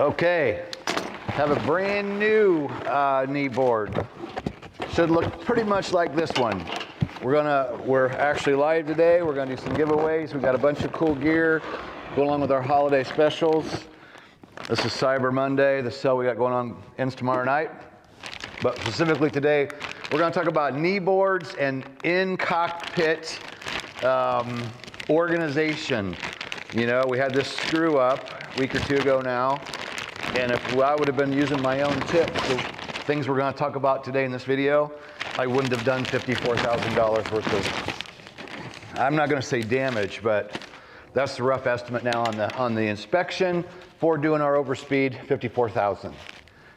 Okay, have a brand new Kneeboard. Should look pretty much like this one. We're actually live today. We're gonna do some giveaways. We got a bunch of cool gear going along with our holiday specials. This is Cyber Monday. The sale we got going on ends tomorrow night. But specifically today, we're gonna talk about Kneeboards and in-cockpit organization. You know, we had this screw up a week or two ago now. And if I would have been using my own tips, the things we're going to talk about today in this video, I wouldn't have done $54,000 worth of, I'm not going to say damage, but that's the rough estimate now on the inspection for doing our overspeed, $54,000.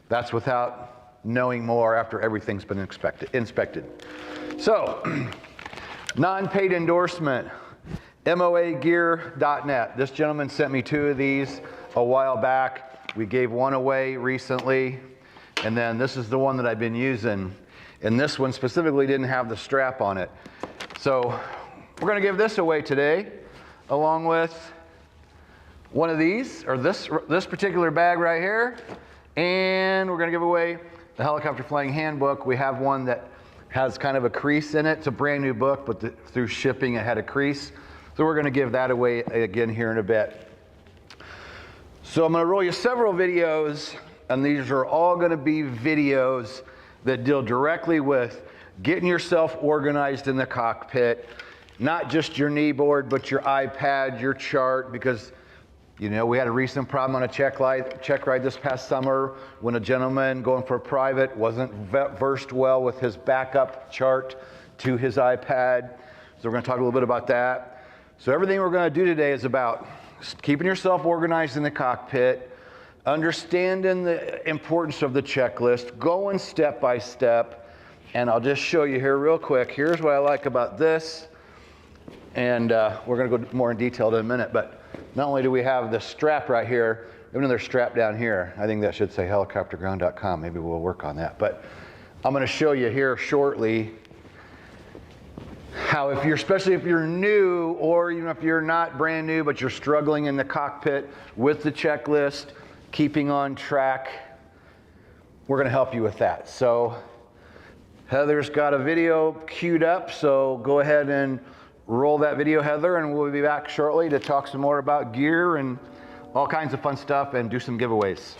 That's without knowing more after everything's been inspected. So, non-paid endorsement, moagear.net. This gentleman sent me 2 of these a while back. We gave one away recently, and then this is the one that I've been using. And this one specifically didn't have the strap on it. So we're gonna give this away today, along with one of these, or this particular bag right here. And we're gonna give away the Helicopter Flying Handbook. We have one that has kind of a crease in it. It's a brand new book, but through shipping it had a crease. So we're gonna give that away again here in a bit. So I'm gonna roll you several videos, and these are all gonna be videos that deal directly with getting yourself organized in the cockpit, not just your Kneeboard, but your iPad, your chart, because you know, we had a recent problem on a check ride this past summer when a gentleman going for a private wasn't versed well with his backup chart to his iPad. So we're gonna talk a little bit about that. So everything we're gonna do today is about keeping yourself organized in the cockpit, understanding the importance of the checklist, going step by step, and I'll just show you here real quick. Here's what I like about this, and we're gonna go more in detail in a minute, but not only do we have the strap right here, we have another strap down here. I think that should say helicopterground.com. Maybe we'll work on that, but I'm gonna show you here shortly how especially if you're new, or even if you're not brand new, but you're struggling in the cockpit with the checklist, keeping on track, we're gonna help you with that. So Heather's got a video queued up, so go ahead and roll that video, Heather, and we'll be back shortly to talk some more about gear and all kinds of fun stuff and do some giveaways.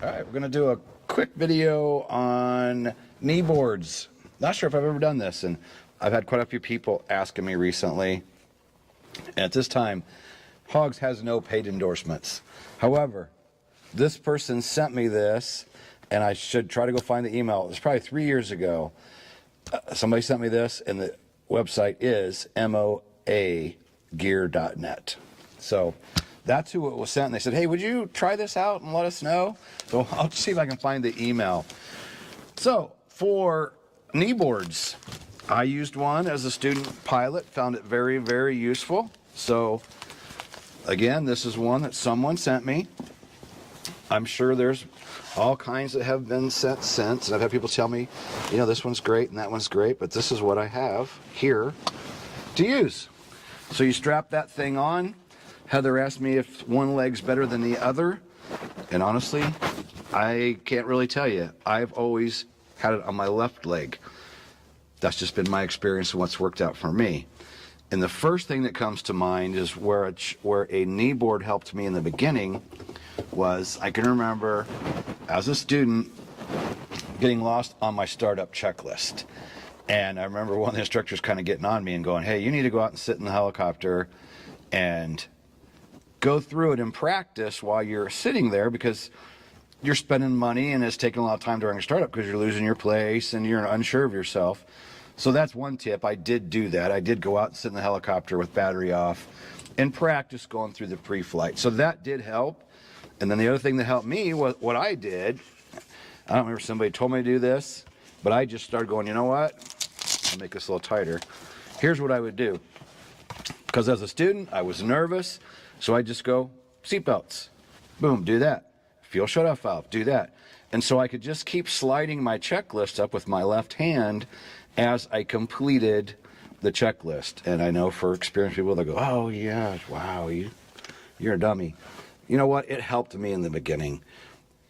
All right, we're gonna do a quick video on Kneeboards. Not sure if I've ever done this, and I've had quite a few people asking me recently. And at this time, HOGS has no paid endorsements. However, this person sent me this, and I should try to go find the email. It was probably 3 years ago. Somebody sent me this, and the website is moagear.net. So that's who it was sent. And they said, hey, would you try this out and let us know? So I'll see if I can find the email. So for Kneeboards, I used one as a student pilot, found it very, very useful. So again, this is one that someone sent me. I'm sure there's all kinds that have been sent since, and I've had people tell me, you know, this one's great and that one's great, but this is what I have here to use. So you strap that thing on. Heather asked me if one leg's better than the other, and honestly, I can't really tell you. I've always had it on my left leg. That's just been my experience and what's worked out for me. And the first thing that comes to mind is where a Kneeboard helped me in the beginning was, I can remember as a student getting lost on my startup checklist. And I remember one of the instructors kind of getting on me and going, hey, you need to go out and sit in the helicopter and go through it and practice while you're sitting there, because you're spending money and it's taking a lot of time during a startup because you're losing your place and you're unsure of yourself. So that's one tip. I did do that. I did go out and sit in the helicopter with battery off and practice going through the pre-flight. So that did help. And then the other thing that helped me was what I did. I don't remember if somebody told me to do this, but I just started going, you know what? I'll make this a little tighter. Here's what I would do. Because as a student, I was nervous. So I just go, seatbelts. Boom, do that. Fuel shutoff valve, do that. And so I could just keep sliding my checklist up with my left hand as I completed the checklist. And I know for experienced people, they'll go, oh yeah, wow, you you're a dummy. You know what? It helped me in the beginning.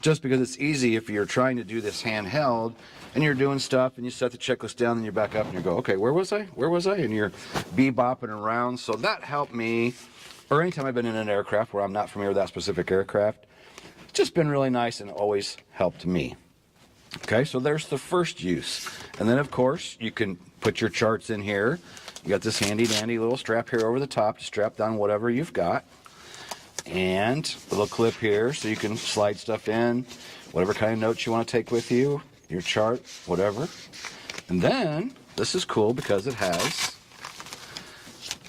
Just because it's easy if you're trying to do this handheld and you're doing stuff and you set the checklist down and you back up and you go, okay, where was I? Where was I? And you're bebopping around. So that helped me. Or anytime I've been in an aircraft where I'm not familiar with that specific aircraft, it's just been really nice and always helped me. Okay, so there's the first use. And then, of course, you can put your charts in here. You got this handy dandy little strap here over the top to strap down whatever you've got. And a little clip here so you can slide stuff in, whatever kind of notes you want to take with you, your chart, whatever. And then, this is cool because it has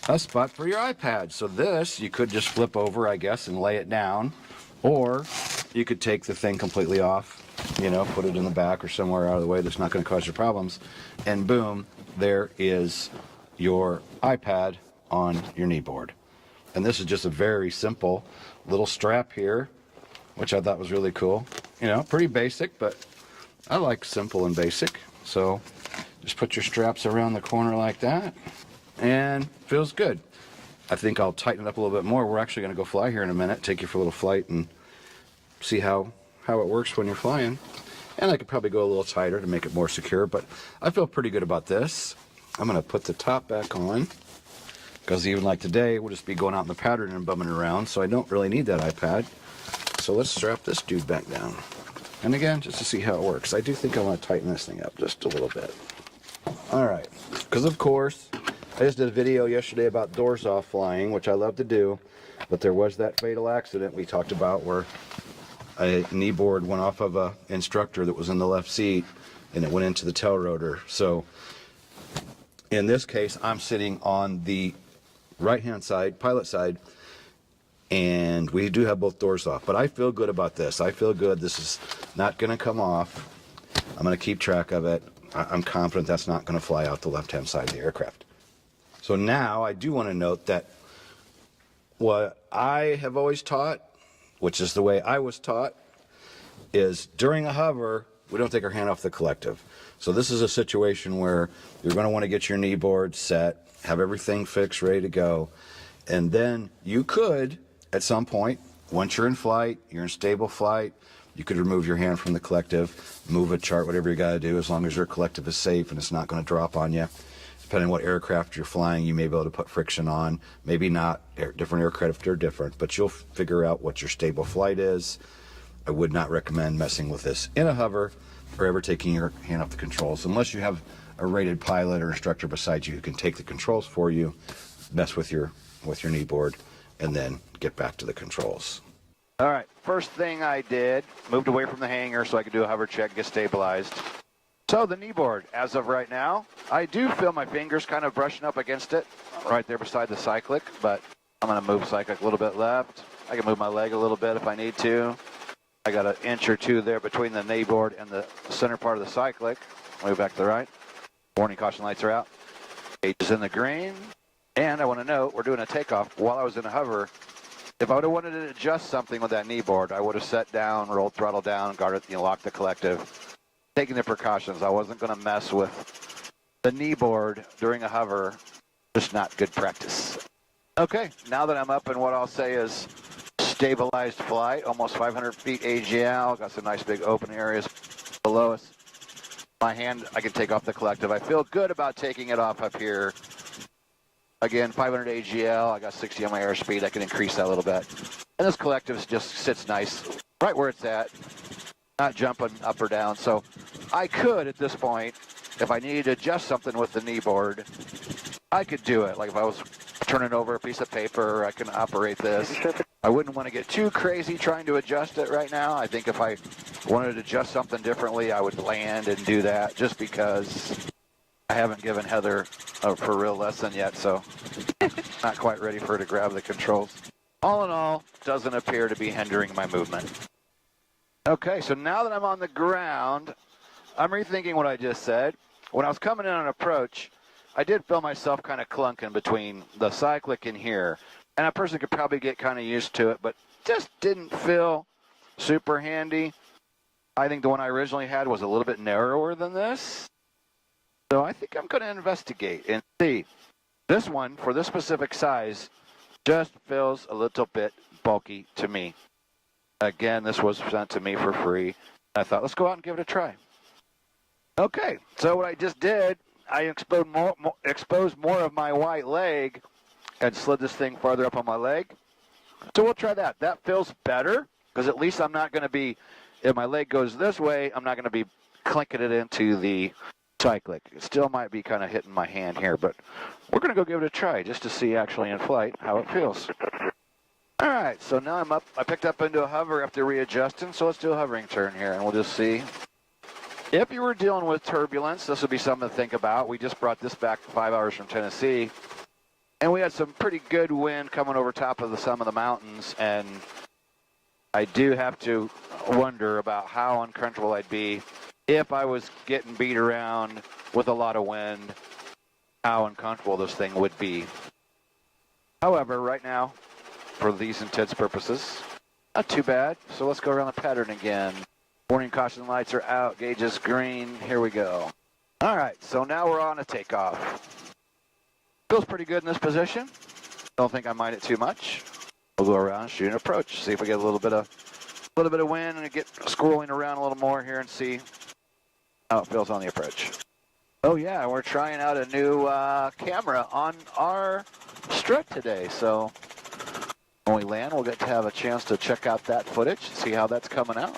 a spot for your iPad. So this, you could just flip over, I guess, and lay it down. Or you could take the thing completely off, you know, put it in the back or somewhere out of the way that's not going to cause you problems. And boom, there is your iPad on your kneeboard. And this is just a very simple little strap here, which I thought was really cool. You know, pretty basic, but I like simple and basic. So just put your straps around the corner like that. And feels good. I think I'll tighten it up a little bit more. We're actually going to go fly here in a minute, take you for a little flight and see how it works when you're flying. And I could probably go a little tighter to make it more secure, but I feel pretty good about this. I'm going to put the top back on because even like today, we'll just be going out in the pattern and bumming around, so I don't really need that iPad. So let's strap this dude back down. And again, just to see how it works. I do think I want to tighten this thing up just a little bit. All right, because of course, I just did a video yesterday about doors off flying, which I love to do, but there was that fatal accident we talked about where a kneeboard went off of an instructor that was in the left seat and it went into the tail rotor. So in this case, I'm sitting on the right-hand side, pilot side, and we do have both doors off, but I feel good about this. I feel good. This is not going to come off. I'm going to keep track of it. I'm confident that's not going to fly out the left-hand side of the aircraft. So now I do want to note that what I have always taught, which is the way I was taught, is during a hover, we don't take our hand off the collective. So this is a situation where you're going to want to get your kneeboard set, have everything fixed, ready to go, and then you could, at some point, once you're in flight, you're in stable flight, you could remove your hand from the collective, move a chart, whatever you got to do, as long as your collective is safe and it's not going to drop on you. Depending on what aircraft you're flying, you may be able to put friction on, maybe not. Different aircraft are different, but you'll figure out what your stable flight is. I would not recommend messing with this in a hover or ever taking your hand off the controls, unless you have a rated pilot or instructor beside you who can take the controls for you, mess with your kneeboard, and then get back to the controls. All right, first thing I did, moved away from the hangar so I could do a hover check, get stabilized. So the kneeboard, as of right now, I do feel my fingers kind of brushing up against it, right there beside the cyclic, but I'm going to move cyclic a little bit left. I can move my leg a little bit if I need to. I got an inch or two there between the kneeboard and the center part of the cyclic. Move back to the right. Warning caution lights are out. Gauge is in the green. And I want to note, we're doing a takeoff. While I was in a hover, if I would have wanted to adjust something with that kneeboard, I would have set down, rolled throttle down, guarded, locked the collective. Taking the precautions. I wasn't going to mess with the kneeboard during a hover. Just not good practice. Okay, now that I'm up in what I'll say is stabilized flight, almost 500 feet AGL, got some nice big open areas below us. My hand, I can take off the collective. I feel good about taking it off up here. Again, 500 AGL, I got 60 on my airspeed. I can increase that a little bit. And this collective just sits nice right where it's at, not jumping up or down. So I could, at this point, if I needed to adjust something with the kneeboard, I could do it. Like if I was turning over a piece of paper, I can operate this. I wouldn't want to get too crazy trying to adjust it right now. I think if I wanted to adjust something differently, I would land and do that, just because I haven't given Heather a for real lesson yet, so not quite ready for her to grab the controls. All in all, doesn't appear to be hindering my movement. Okay, so now that I'm on the ground, I'm rethinking what I just said. When I was coming in on approach, I did feel myself kind of clunking between the cyclic and here. And a person could probably get kind of used to it, but just didn't feel super handy. I think the one I originally had was a little bit narrower than this. So I think I'm going to investigate and see. This one, for this specific size, just feels a little bit bulky to me. Again, this was sent to me for free. I thought, let's go out and give it a try. Okay, so what I just did, I exposed more of my white leg and slid this thing farther up on my leg. So we'll try that. That feels better because at least I'm not going to be, if my leg goes this way, I'm not going to be clinking it into the cyclic. It still might be kind of hitting my hand here, but we're going to go give it a try just to see actually in flight how it feels. All right, so now I'm up. I picked up into a hover after readjusting, so let's do a hovering turn here, and we'll just see. If you were dealing with turbulence, this would be something to think about. We just brought this back 5 hours from Tennessee, and we had some pretty good wind coming over top of some of the mountains, and I do have to wonder about how uncomfortable I'd be if I was getting beat around with a lot of wind, how uncomfortable this thing would be. However, right now, for these intents purposes, not too bad. So let's go around the pattern again. Warning caution lights are out, gauges green, here we go. All right, so now we're on a takeoff. Feels pretty good in this position. Don't think I mind it too much. We'll go around, shoot an approach, see if we get a little bit of wind and get squirreling around a little more here and see how it feels on the approach. Oh yeah, we're trying out a new camera on our strut today, so when we land, we'll get to have a chance to check out that footage, see how that's coming out.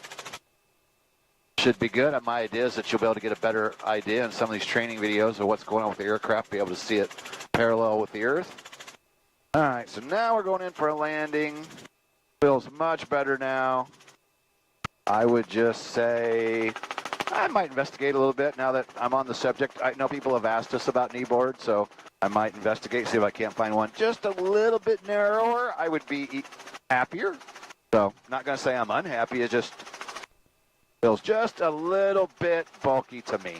Should be good. My idea is that you'll be able to get a better idea in some of these training videos of what's going on with the aircraft, be able to see it parallel with the Earth. All right, so now we're going in for a landing. Feels much better now. I would just say I might investigate a little bit now that I'm on the subject. I know people have asked us about Kneeboard, so I might investigate, see if I can't find one just a little bit narrower. I would be happier. So, not going to say I'm unhappy. It just feels just a little bit bulky to me.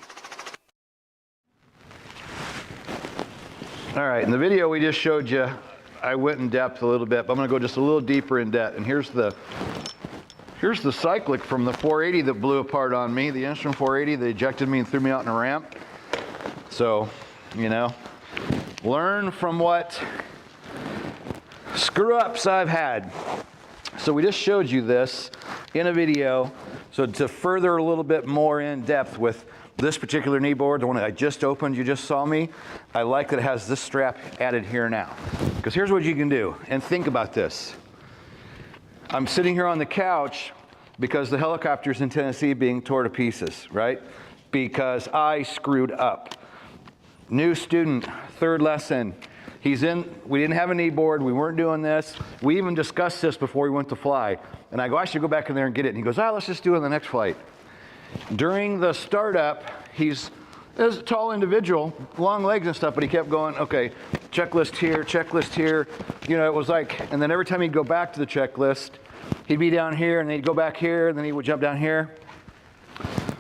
All right, in the video we just showed you, I went in depth a little bit, but I'm going to go just a little deeper in depth. And here's the cyclic from the 480 that blew apart on me, the Instrum 480 that ejected me and threw me out in a ramp. So, you know, learn from what screw-ups I've had. So we just showed you this in a video. So to further a little bit more in depth with this particular Kneeboard, the one that I just opened, you just saw me, I like that it has this strap added here now. Because here's what you can do, and think about this. I'm sitting here on the couch because the helicopter's in Tennessee being torn to pieces, right? Because I screwed up. New student, third lesson. We didn't have a Kneeboard, we weren't doing this. We even discussed this before we went to fly. And I go, I should go back in there and get it. And he goes, let's just do it on the next flight. During the startup, he's a tall individual, long legs and stuff, but he kept going, okay, checklist here. You know, it was like, and then every time he'd go back to the checklist, he'd be down here, and then he'd go back here, and then he would jump down here.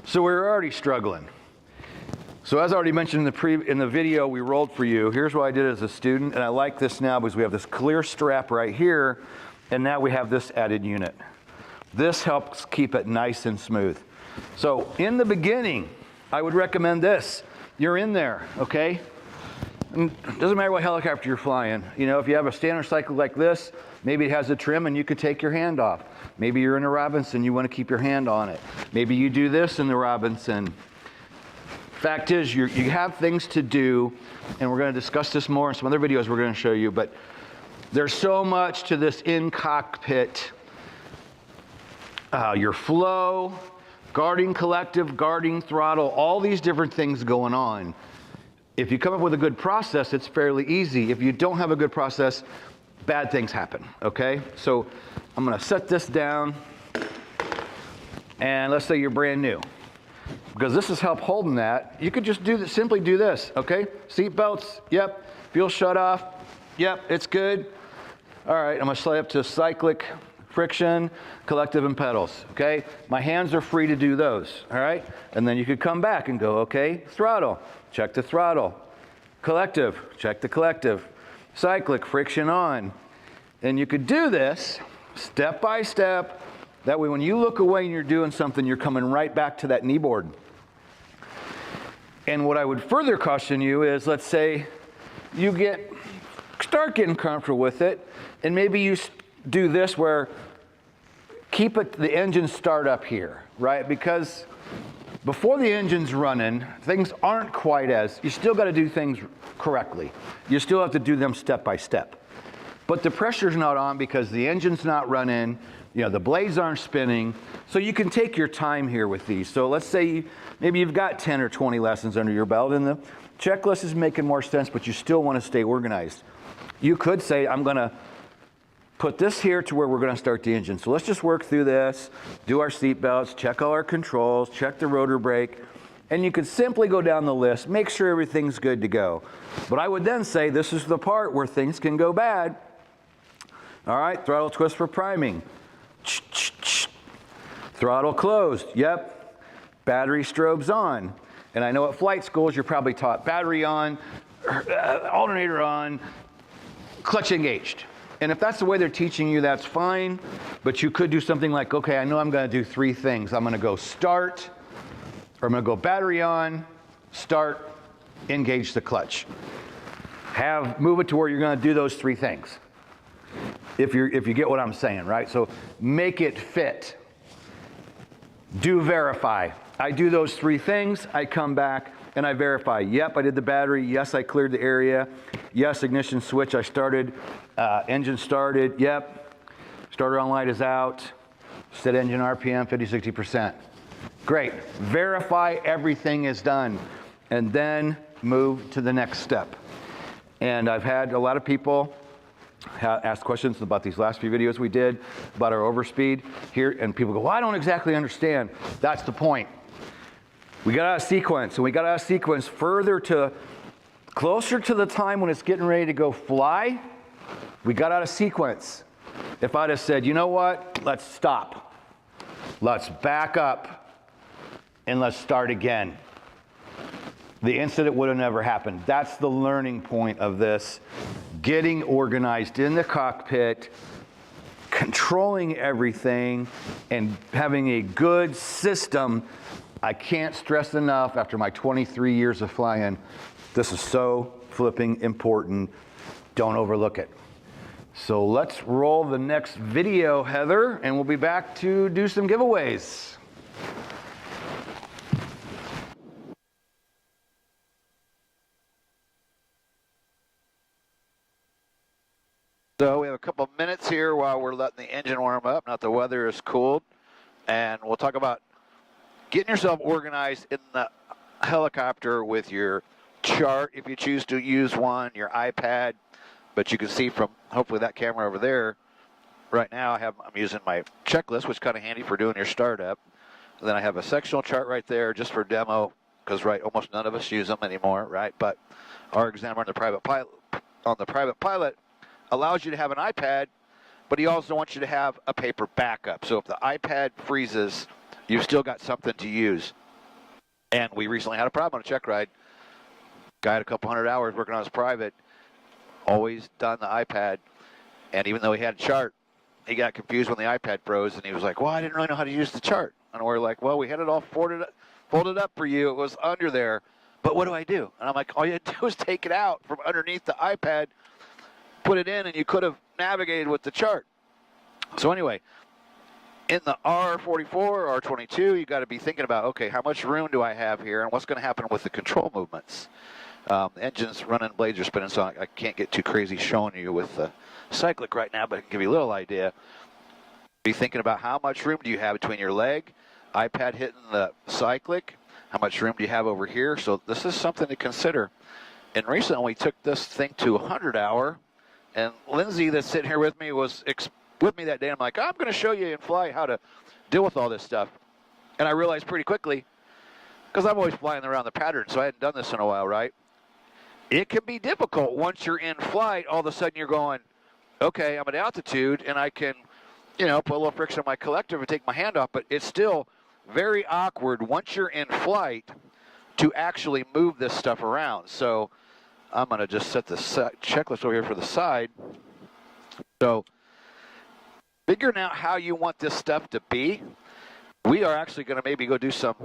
So we were already struggling. So as I already mentioned in the video we rolled for you, here's what I did as a student, and I like this now because we have this clear strap right here, and now we have this added unit. This helps keep it nice and smooth. So in the beginning, I would recommend this. You're in there, okay? And it doesn't matter what helicopter you're flying. You know, if you have a standard cycle like this, maybe it has a trim and you could take your hand off. Maybe you're in a Robinson, you want to keep your hand on it. Maybe you do this in the Robinson. Fact is, you have things to do, and we're going to discuss this more in some other videos we're going to show you, but there's so much to this in-cockpit. Your flow, guarding collective, guarding throttle, all these different things going on. If you come up with a good process, it's fairly easy. If you don't have a good process, bad things happen, okay? So I'm going to set this down, and let's say you're brand new. Because this is help holding that. You could just simply do this, okay? Seat belts, yep. Fuel shut off, yep, it's good. All right, I'm gonna slide up to cyclic, friction, collective, and pedals, okay? My hands are free to do those, all right? And then you could come back and go, okay, throttle, check the throttle. Collective, check the collective. Cyclic, friction on. And you could do this step by step. That way when you look away and you're doing something, you're coming right back to that Kneeboard. And what I would further caution you is, let's say you start getting comfortable with it, and maybe you do this where keep the engine start up here, right? Because before the engine's running, things aren't quite as, you still got to do things correctly. You still have to do them step by step. But the pressure's not on because the engine's not running, the blades aren't spinning, so you can take your time here with these. So let's say maybe you've got 10 or 20 lessons under your belt and the checklist is making more sense, but you still want to stay organized. You could say, I'm going to put this here to where we're going to start the engine. So let's just work through this, do our seat belts, check all our controls, check the rotor brake, and you could simply go down the list, make sure everything's good to go. But I would then say this is the part where things can go bad. All right, throttle twist for priming. Throttle closed, yep. Battery strobes on. And I know at flight schools you're probably taught battery on, alternator on, clutch engaged. And if that's the way they're teaching you, that's fine. But you could do something like, okay, I know I'm going to do 3 things. I'm going to go start, or I'm going to go battery on, start, engage the clutch. Move it to where you're going to do those 3 things. If you get what I'm saying, right? So make it fit. Do verify. I do those 3 things. I come back and I verify. Yep, I did the battery. Yes, I cleared the area. Yes, ignition switch. I started. Engine started. Yep. Starter on light is out. Set engine RPM 50-60%. Great. Verify everything is done, and then move to the next step. And I've had a lot of people ask questions about these last few videos we did about our overspeed here, and people go, well, I don't exactly understand. That's the point. We got out of sequence, and we got out of sequence closer to the time when it's getting ready to go fly. We got out of sequence. If I'd have said, you know what, let's stop. Let's back up, and let's start again. The incident would have never happened. That's the learning point of this. Getting organized in the cockpit, controlling everything, and having a good system. I can't stress enough after my 23 years of flying, this is so flipping important. Don't overlook it. So let's roll the next video, Heather, and we'll be back to do some giveaways. So we have a couple of minutes here while we're letting the engine warm up. Now the weather is cooled, and we'll talk about getting yourself organized in the helicopter with your chart, if you choose to use one, your iPad. But you can see from hopefully that camera over there. Right now I'm using my checklist, which is kind of handy for doing your startup. And then I have a sectional chart right there just for demo, because almost none of us use them anymore, right? But our examiner on the private pilot allows you to have an iPad, but he also wants you to have a paper backup. So if the iPad freezes, you've still got something to use. And we recently had a problem on a check ride. Guy had a couple 100 hours working on his private, always done the iPad, and even though he had a chart, he got confused when the iPad froze, and he was like, well, I didn't really know how to use the chart. And we're like, well, we had it all folded up for you. It was under there, but what do I do? And I'm like, all you had to do is take it out from underneath the iPad, put it in, and you could have navigated with the chart. So anyway, in the R44 or R22, you got to be thinking about, okay, how much room do I have here, and what's going to happen with the control movements? The engine's running, blades are spinning, so I can't get too crazy showing you with the cyclic right now, but I can give you a little idea. Be thinking about how much room do you have between your leg, iPad hitting the cyclic, how much room do you have over here? So this is something to consider. And recently we took this thing to 100 hour, and Lindsay that's sitting here with me was with me that day. I'm like, I'm going to show you in flight how to deal with all this stuff. And I realized pretty quickly, because I'm always flying around the pattern, so I hadn't done this in a while, right? It can be difficult once you're in flight. All of a sudden you're going, okay, I'm at altitude, and I can, put a little friction on my collective and take my hand off, but it's still very awkward once you're in flight to actually move this stuff around. So I'm going to just set the checklist over here for the side. So figuring out how you want this stuff to be. We are actually going to maybe go do some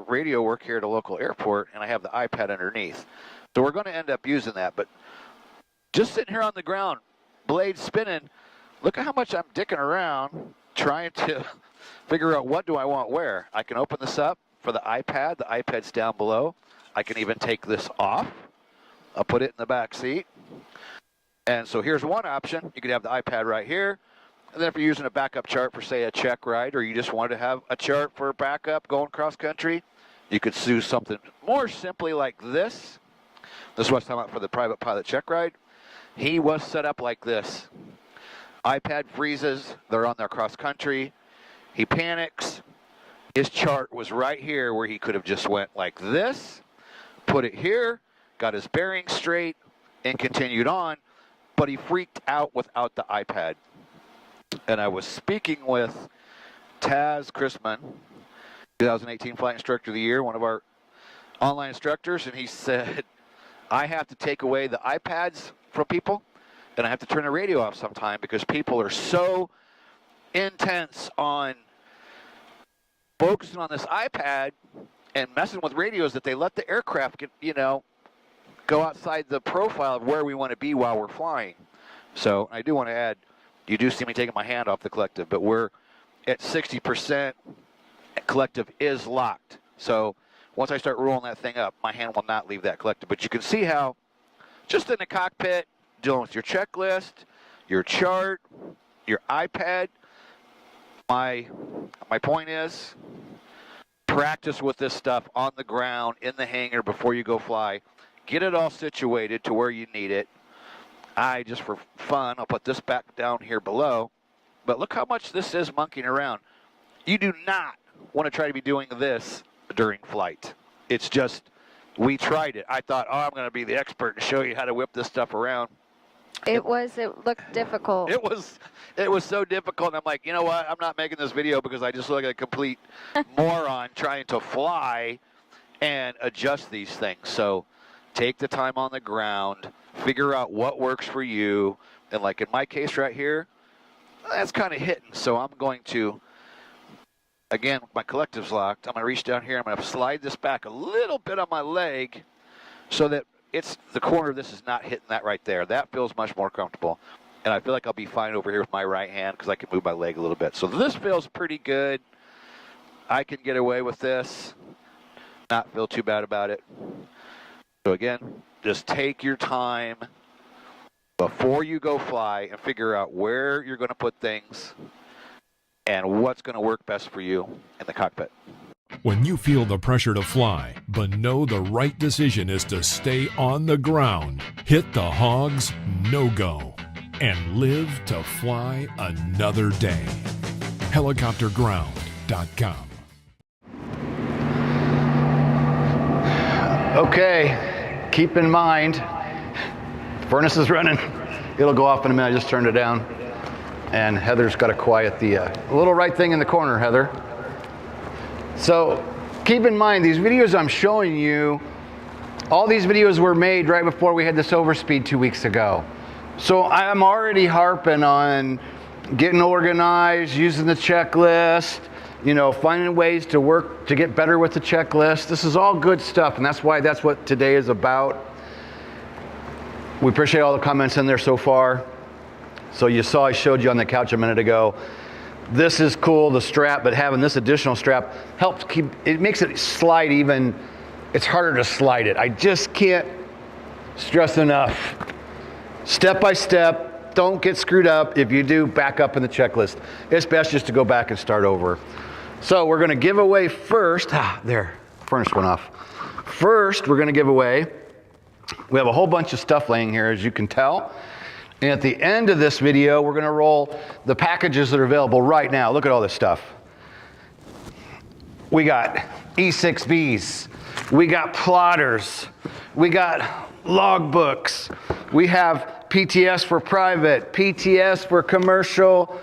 radio work here at a local airport, and I have the iPad underneath. So we're going to end up using that. But just sitting here on the ground, blades spinning, look at how much I'm dicking around trying to figure out what do I want where. I can open this up for the iPad. The iPad's down below. I can even take this off. I'll put it in the back seat. And so here's one option. You could have the iPad right here. And then if you're using a backup chart for, say, a check ride, or you just wanted to have a chart for backup going cross country, you could do something more simply like this. This is what I was talking about for the private pilot check ride. He was set up like this. iPad freezes. They're on their cross country. He panics. His chart was right here where he could have just went like this, put it here, got his bearings straight, and continued on. But he freaked out without the iPad. And I was speaking with Taz Chrisman, 2018 Flight Instructor of the Year, one of our online instructors, and he said, I have to take away the iPads from people, and I have to turn the radio off sometime because people are so intense on focusing on this iPad and messing with radios that they let the aircraft get, go outside the profile of where we want to be while we're flying. So I do want to add, you do see me taking my hand off the collective, but we're at 60%. Collective is locked. So once I start rolling that thing up, my hand will not leave that collective. But you can see how, just in the cockpit, dealing with your checklist, your chart, your iPad, my point is, practice with this stuff on the ground, in the hangar before you go fly. Get it all situated to where you need it. Just for fun, I'll put this back down here below. But look how much this is monkeying around. You do not want to try to be doing this during flight. It's just, we tried it. I thought, I'm going to be the expert and show you how to whip this stuff around. It looked difficult. It was so difficult. And I'm like, you know what? I'm not making this video because I just look like a complete moron trying to fly and adjust these things. So take the time on the ground, figure out what works for you. And like in my case right here, that's kind of hitting. So I'm going to, again, my collective's locked. I'm going to reach down here. I'm going to slide this back a little bit on my leg so that the corner of this is not hitting that right there. That feels much more comfortable. And I feel like I'll be fine over here with my right hand because I can move my leg a little bit. So this feels pretty good. I can get away with this, not feel too bad about it. So again, just take your time before you go fly and figure out where you're going to put things and what's going to work best for you in the cockpit. When you feel the pressure to fly, but know the right decision is to stay on the ground, hit the HOGS no-go and live to fly another day. Helicopterground.com. Okay, keep in mind, furnace is running. It'll go off in a minute. I just turned it down. And Heather's got to quiet the little right thing in the corner, Heather. So keep in mind, these videos I'm showing you, all these videos were made right before we had this overspeed 2 weeks ago. So I'm already harping on getting organized, using the checklist, finding ways to work to get better with the checklist. This is all good stuff, and that's what today is about. We appreciate all the comments in there so far. So you saw I showed you on the couch a minute ago. This is cool, the strap, but having this additional strap helps it makes it slide even, it's harder to slide it. I just can't stress enough. Step by step, don't get screwed up. If you do, back up in the checklist. It's best just to go back and start over. So we're gonna give away first, there, furnace went off. First, we're gonna give away, we have a whole bunch of stuff laying here, as you can tell. And at the end of this video, we're going to roll the packages that are available right now. Look at all this stuff. We got E6Bs. We got plotters. We got logbooks. We have PTS for private, PTS for commercial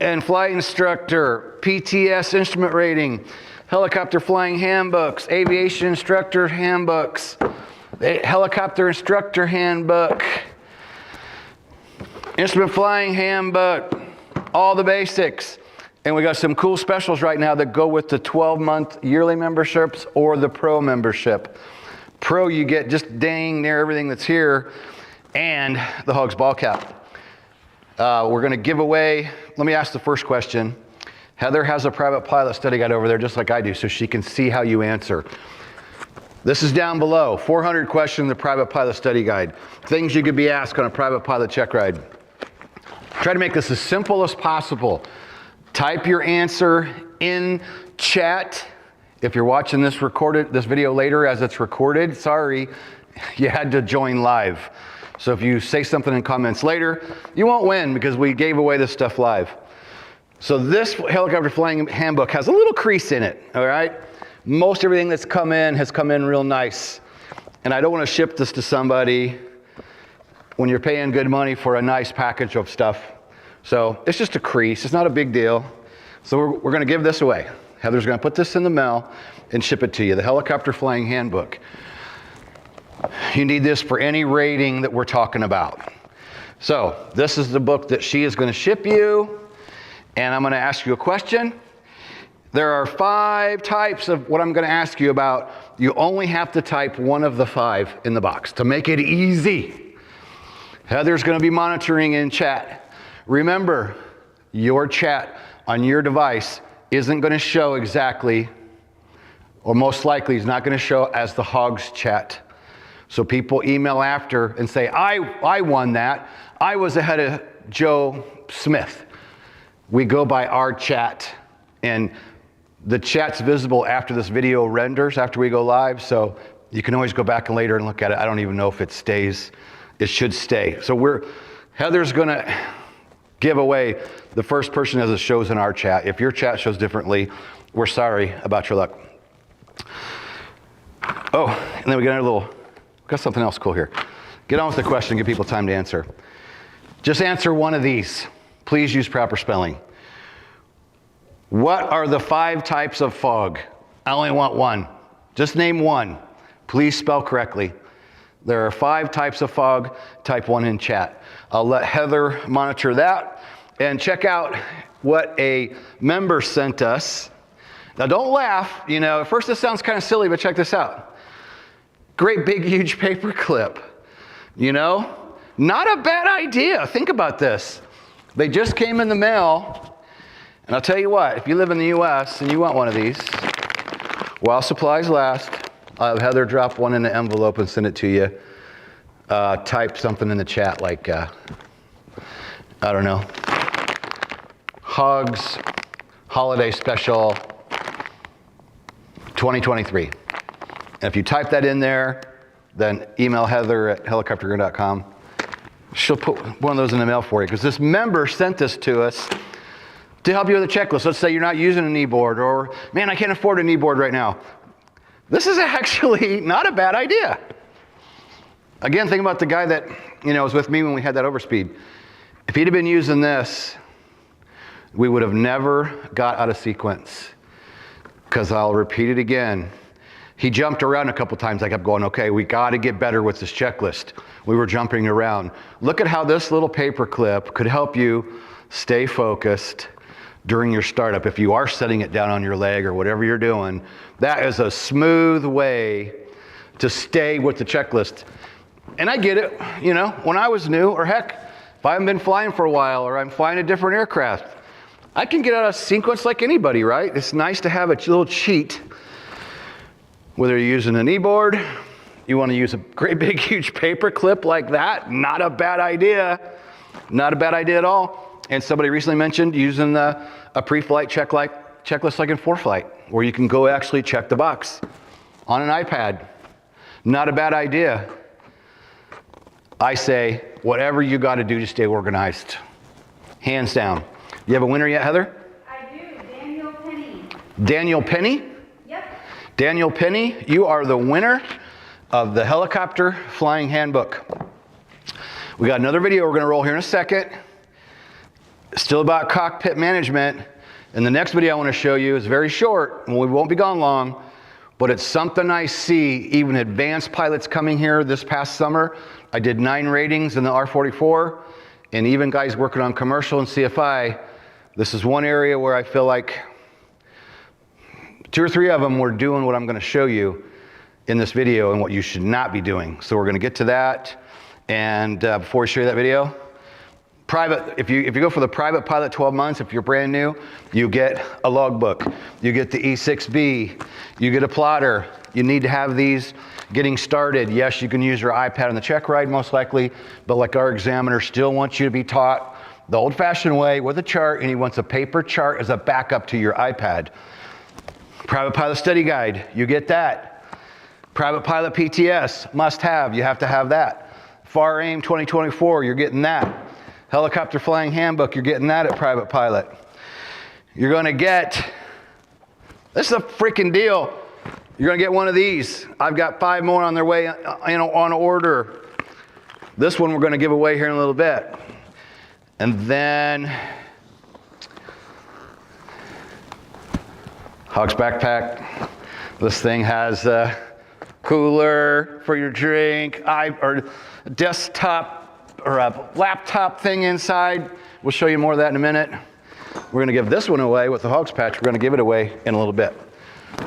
and flight instructor, PTS instrument rating, helicopter flying handbooks, aviation instructor handbooks, helicopter instructor handbook, instrument flying handbook, all the basics. And we got some cool specials right now that go with the 12-month yearly memberships or the Pro membership. Pro, you get just dang near everything that's here and the HOGS ball cap. We're going to give away, let me ask the first question. Heather has a private pilot study guide over there just like I do so she can see how you answer. This is down below, 400 questions in the private pilot study guide. Things you could be asked on a private pilot check ride. Try to make this as simple as possible. Type your answer in chat. If you're watching this video later as it's recorded, sorry, you had to join live. So if you say something in comments later, you won't win because we gave away this stuff live. So this helicopter flying handbook has a little crease in it, all right? Most everything that's come in has come in real nice. And I don't want to ship this to somebody when you're paying good money for a nice package of stuff. So it's just a crease, it's not a big deal. So we're going to give this away. Heather's going to put this in the mail and ship it to you, the helicopter flying handbook. You need this for any rating that we're talking about. So this is the book that she is going to ship you. And I'm going to ask you a question. There are 5 types of what I'm going to ask you about. You only have to type one of the 5 in the box to make it easy. Heather's going to be monitoring in chat. Remember, your chat on your device isn't going to show exactly, or most likely is not going to show as the HOGS chat. So people email after and say, I won that. I was ahead of Joe Smith. We go by our chat, and the chat's visible after this video renders, after we go live, so you can always go back and later and look at it. I don't even know if it stays. It should stay. So Heather's gonna give away the first person as it shows in our chat. If your chat shows differently, we're sorry about your luck. Oh, and then we got something else cool here. Get on with the question, give people time to answer. Just answer one of these. Please use proper spelling. What are the 5 types of fog? I only want one. Just name one. Please spell correctly. There are 5 types of fog. Type 1 in chat. I'll let Heather monitor that. And check out what a member sent us. Now don't laugh. You know, at first this sounds kind of silly, but check this out. Great big huge paper clip. You know, not a bad idea. Think about this. They just came in the mail, and I'll tell you what, if you live in the US and you want one of these, while supplies last, I'll have Heather drop one in the envelope and send it to you. Type something in the chat like, I don't know, HOGS Holiday Special 2023. And if you type that in there, then email Heather at helicopterguru.com. She'll put one of those in the mail for you, because this member sent this to us to help you with a checklist. Let's say you're not using a Kneeboard, or, man, I can't afford a Kneeboard right now. This is actually not a bad idea. Again, think about the guy that, was with me when we had that overspeed. If he'd have been using this, we would have never got out of sequence. Because I'll repeat it again. He jumped around a couple times. I kept going, okay, we got to get better with this checklist. We were jumping around. Look at how this little paper clip could help you stay focused during your startup. If you are setting it down on your leg or whatever you're doing, that is a smooth way to stay with the checklist. And I get it, when I was new, or heck, if I haven't been flying for a while, or I'm flying a different aircraft, I can get out of sequence like anybody, right? It's nice to have a little cheat. Whether you're using a Kneeboard, you want to use a great big huge paper clip like that, not a bad idea. Not a bad idea at all. And somebody recently mentioned using a pre-flight checklist like in ForeFlight, where you can go actually check the box on an iPad. Not a bad idea. I say, whatever you got to do to stay organized. Hands down. You have a winner yet, Heather? I do, Daniel Penny. Daniel Penny? Yep. Daniel Penny, you are the winner of the Helicopter Flying Handbook. We got another video we're going to roll here in a second. Still about cockpit management. And the next video I want to show you is very short, and we won't be gone long, but it's something I see even advanced pilots coming here this past summer. I did 9 ratings in the R44, and even guys working on commercial and CFI. This is one area where I feel like 2 or 3 of them were doing what I'm going to show you in this video and what you should not be doing. So we're going to get to that. And before we show you that video, Private, if you go for the private pilot 12 months, if you're brand new, you get a logbook, you get the E6B, you get a plotter. You need to have these getting started. Yes, you can use your iPad on the check ride most likely, but like our examiner still wants you to be taught the old-fashioned way with a chart, and he wants a paper chart as a backup to your iPad. Private pilot study guide, you get that. Private pilot PTS, must have, you have to have that. FAR AIM 2024, you're getting that. Helicopter flying handbook, you're getting that at private pilot. You're gonna get, this is a freaking deal. You're gonna get one of these. I've got 5 more on their way, on order. This one we're gonna give away here in a little bit. And then, HOGS backpack. This thing has a cooler for your drink, or desktop, or a laptop thing inside. We'll show you more of that in a minute. We're gonna give this one away with the HOGS patch. We're gonna give it away in a little bit.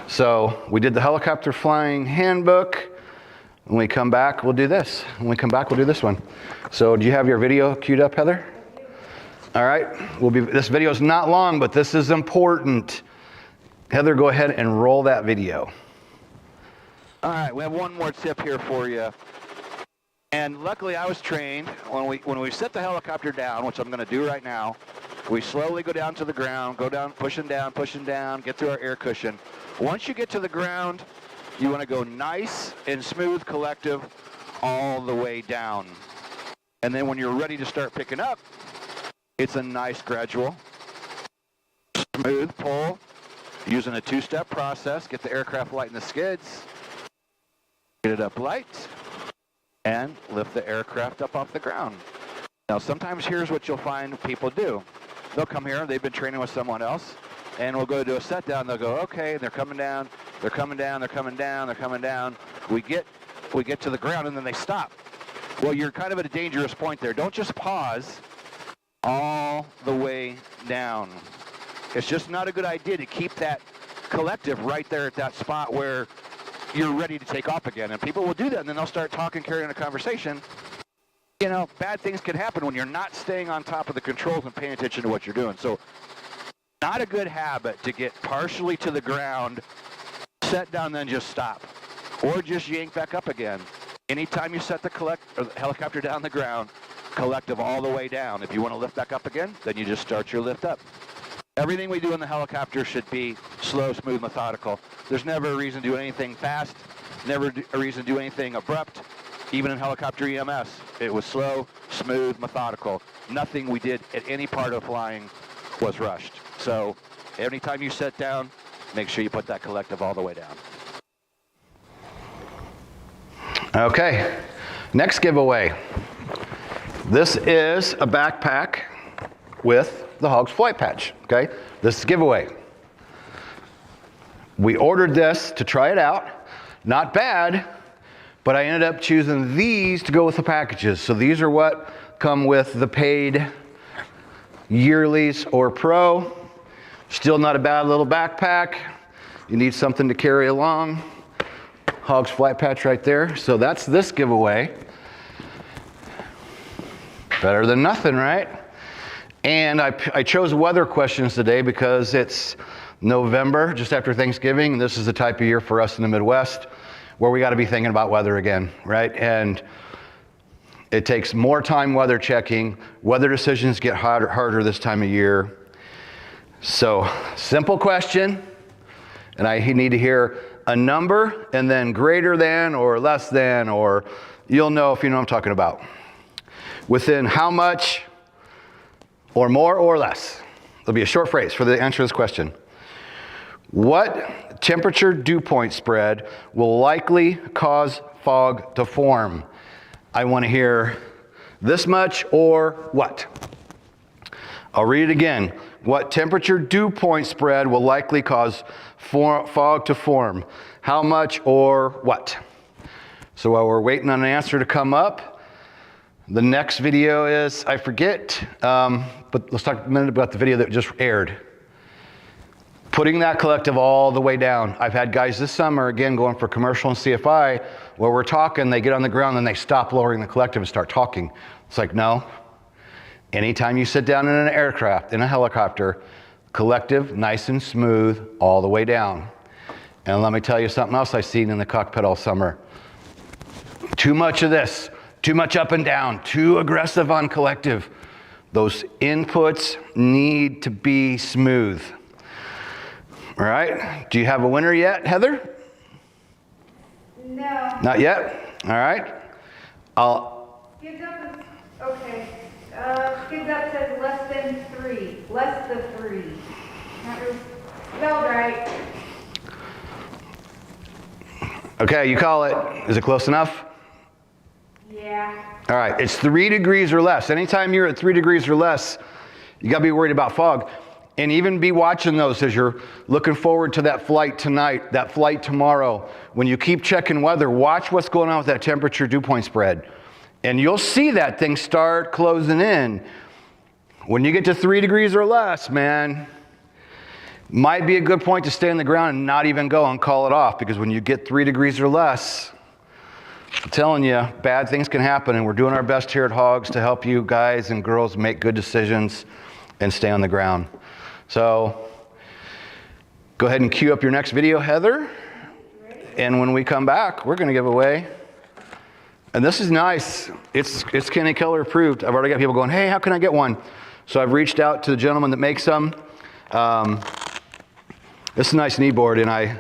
So we did the helicopter flying handbook. When we come back, we'll do this. When we come back, we'll do this one. So do you have your video queued up, Heather? All right, this video is not long, but this is important. Heather, go ahead and roll that video. All right, we have one more tip here for you. And luckily I was trained, when we set the helicopter down, which I'm gonna do right now, we slowly go down to the ground, go down, pushing down, get through our air cushion. Once you get to the ground, you wanna go nice and smooth collective all the way down. And then when you're ready to start picking up, it's a nice gradual, smooth pull, using a 2-step process, get the aircraft light in the skids, get it up light, and lift the aircraft up off the ground. Now sometimes here's what you'll find people do. They'll come here, they've been training with someone else, and we'll go do a set down, they'll go, okay, they're coming down, they're coming down, they're coming down, they're coming down. We get to the ground and then they stop. Well, you're kind of at a dangerous point there. Don't just pause all the way down. It's just not a good idea to keep that collective right there at that spot where you're ready to take off again. And people will do that, and then they'll start talking, carrying a conversation. You know, bad things can happen when you're not staying on top of the controls and paying attention to what you're doing. So not a good habit to get partially to the ground, set down, then just stop. Or just yank back up again. Anytime you set the helicopter down the ground, collective all the way down. If you want to lift back up again, then you just start your lift up. Everything we do in the helicopter should be slow, smooth, methodical. There's never a reason to do anything fast, never a reason to do anything abrupt. Even in helicopter EMS, it was slow, smooth, methodical. Nothing we did at any part of flying was rushed. So anytime you set down, make sure you put that collective all the way down. Okay, next giveaway. This is a backpack with the HOGS flight patch, okay? This is a giveaway. We ordered this to try it out. Not bad, but I ended up choosing these to go with the packages. So these are what come with the paid yearlies or pro. Still not a bad little backpack. You need something to carry along. HOGS flight patch right there. So that's this giveaway. Better than nothing, right? And I chose weather questions today because it's November, just after Thanksgiving. This is the type of year for us in the Midwest where we got to be thinking about weather again, right? And it takes more time weather checking. Weather decisions get harder this time of year. So, simple question, and I need to hear a number and then greater than or less than, or you'll know if you know what I'm talking about. Within how much, or more or less. There'll be a short phrase for the answer to this question. What temperature dew point spread will likely cause fog to form? I want to hear this much or what? I'll read it again. What temperature dew point spread will likely cause fog to form? How much or what? So while we're waiting on an answer to come up, the next video is, I forget, but let's talk a minute about the video that just aired. Putting that collective all the way down. I've had guys this summer, again, going for commercial and CFI, where we're talking, they get on the ground and they stop lowering the collective and start talking. It's like, no, Anytime you sit down in an aircraft, in a helicopter, collective, nice and smooth, all the way down. And let me tell you something else I've seen in the cockpit all summer. Too much of this, too much up and down, too aggressive on collective. Those inputs need to be smooth. All right, do you have a winner yet, Heather? No. Not yet? All right. Gives up is, okay. Gives up says less than 3. Less than 3. That was spelled right. Okay, you call it. Is it close enough? Yeah. All right, it's 3 degrees or less. Anytime you're at 3 degrees or less, you gotta be worried about fog. And even be watching those as you're looking forward to that flight tonight, that flight tomorrow. When you keep checking weather, watch what's going on with that temperature dew point spread. And you'll see that thing start closing in. When you get to 3 degrees or less, man, might be a good point to stay on the ground and not even go and call it off, because when you get 3 degrees or less, I'm telling you, bad things can happen, and we're doing our best here at HOGS to help you guys and girls make good decisions and stay on the ground. So go ahead and cue up your next video, Heather. And when we come back, we're going to give away. And this is nice. It's Kenny Keller approved. I've already got people going, hey, how can I get one? So I've reached out to the gentleman that makes them. This is a nice kneeboard, and I've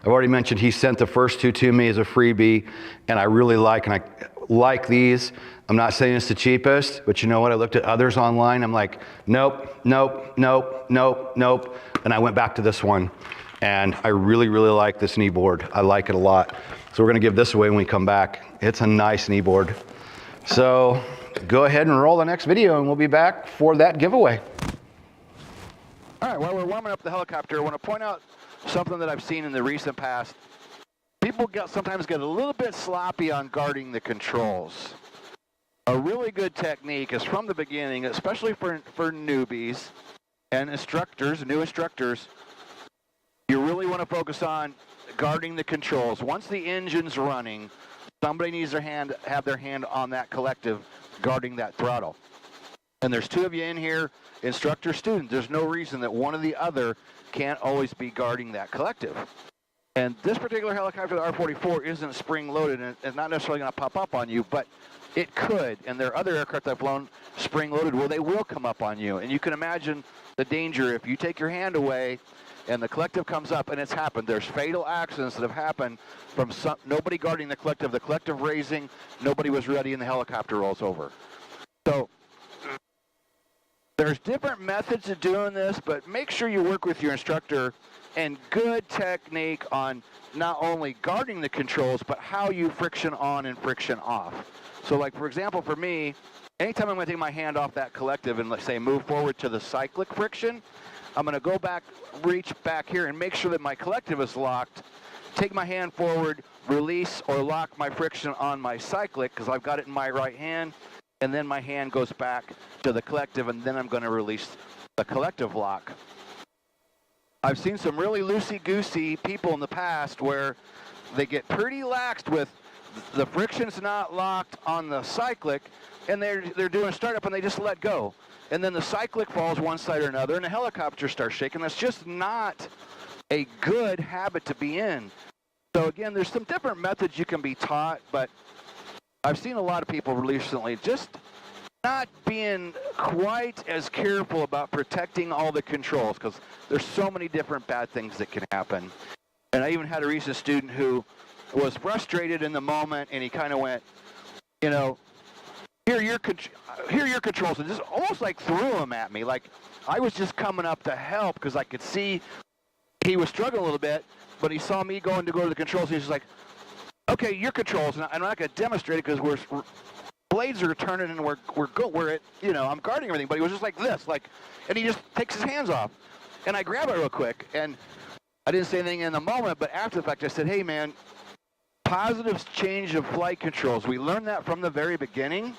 already mentioned he sent the first 2 to me as a freebie, and I really like these. I'm not saying it's the cheapest, but you know what? I looked at others online. I'm like, nope, nope, nope, nope, nope. And I went back to this one, and I really, really like this kneeboard. I like it a lot. So we're gonna give this away when we come back. It's a nice kneeboard. So go ahead and roll the next video, and we'll be back for that giveaway. All right, while we're warming up the helicopter, I want to point out something that I've seen in the recent past. People sometimes get a little bit sloppy on guarding the controls. A really good technique is from the beginning, especially for newbies and instructors, new instructors, you really want to focus on guarding the controls. Once the engine's running, somebody needs have their hand on that collective, guarding that throttle. And there's 2 of you in here, instructor, student. There's no reason that one or the other can't always be guarding that collective. And this particular helicopter, the R-44, isn't spring-loaded, and it's not necessarily going to pop up on you, but it could. And there are other aircraft I've flown spring-loaded where they will come up on you. And you can imagine the danger if you take your hand away and the collective comes up, and it's happened. There's fatal accidents that have happened from nobody guarding the collective raising, nobody was ready, and the helicopter rolls over. So there's different methods of doing this, but make sure you work with your instructor and good technique on not only guarding the controls, but how you friction on and friction off. So like, for example, for me, anytime I'm going to take my hand off that collective and, let's say, move forward to the cyclic friction, I'm going to go back, reach back here and make sure that my collective is locked, take my hand forward, release or lock my friction on my cyclic because I've got it in my right hand, and then my hand goes back to the collective, and then I'm going to release the collective lock. I've seen some really loosey-goosey people in the past where they get pretty laxed with the friction's not locked on the cyclic, and they're doing a startup and they just let go. And then the cyclic falls one side or another, and the helicopter starts shaking. That's just not a good habit to be in. So again, there's some different methods you can be taught, but I've seen a lot of people recently just not being quite as careful about protecting all the controls because there's so many different bad things that can happen. And I even had a recent student who was frustrated in the moment, and he kind of went, you know, here are your controls, and just almost like threw them at me. Like I was just coming up to help because I could see he was struggling a little bit, but he saw me going to go to the controls, and he was just like, okay, your controls, and I'm not going to demonstrate it because we're blades are turning and I'm guarding everything, but he was just like this, and he just takes his hands off, and I grab it real quick, and I didn't say anything in the moment, but after the fact I said, hey man, positive change of flight controls, we learned that from the very beginning.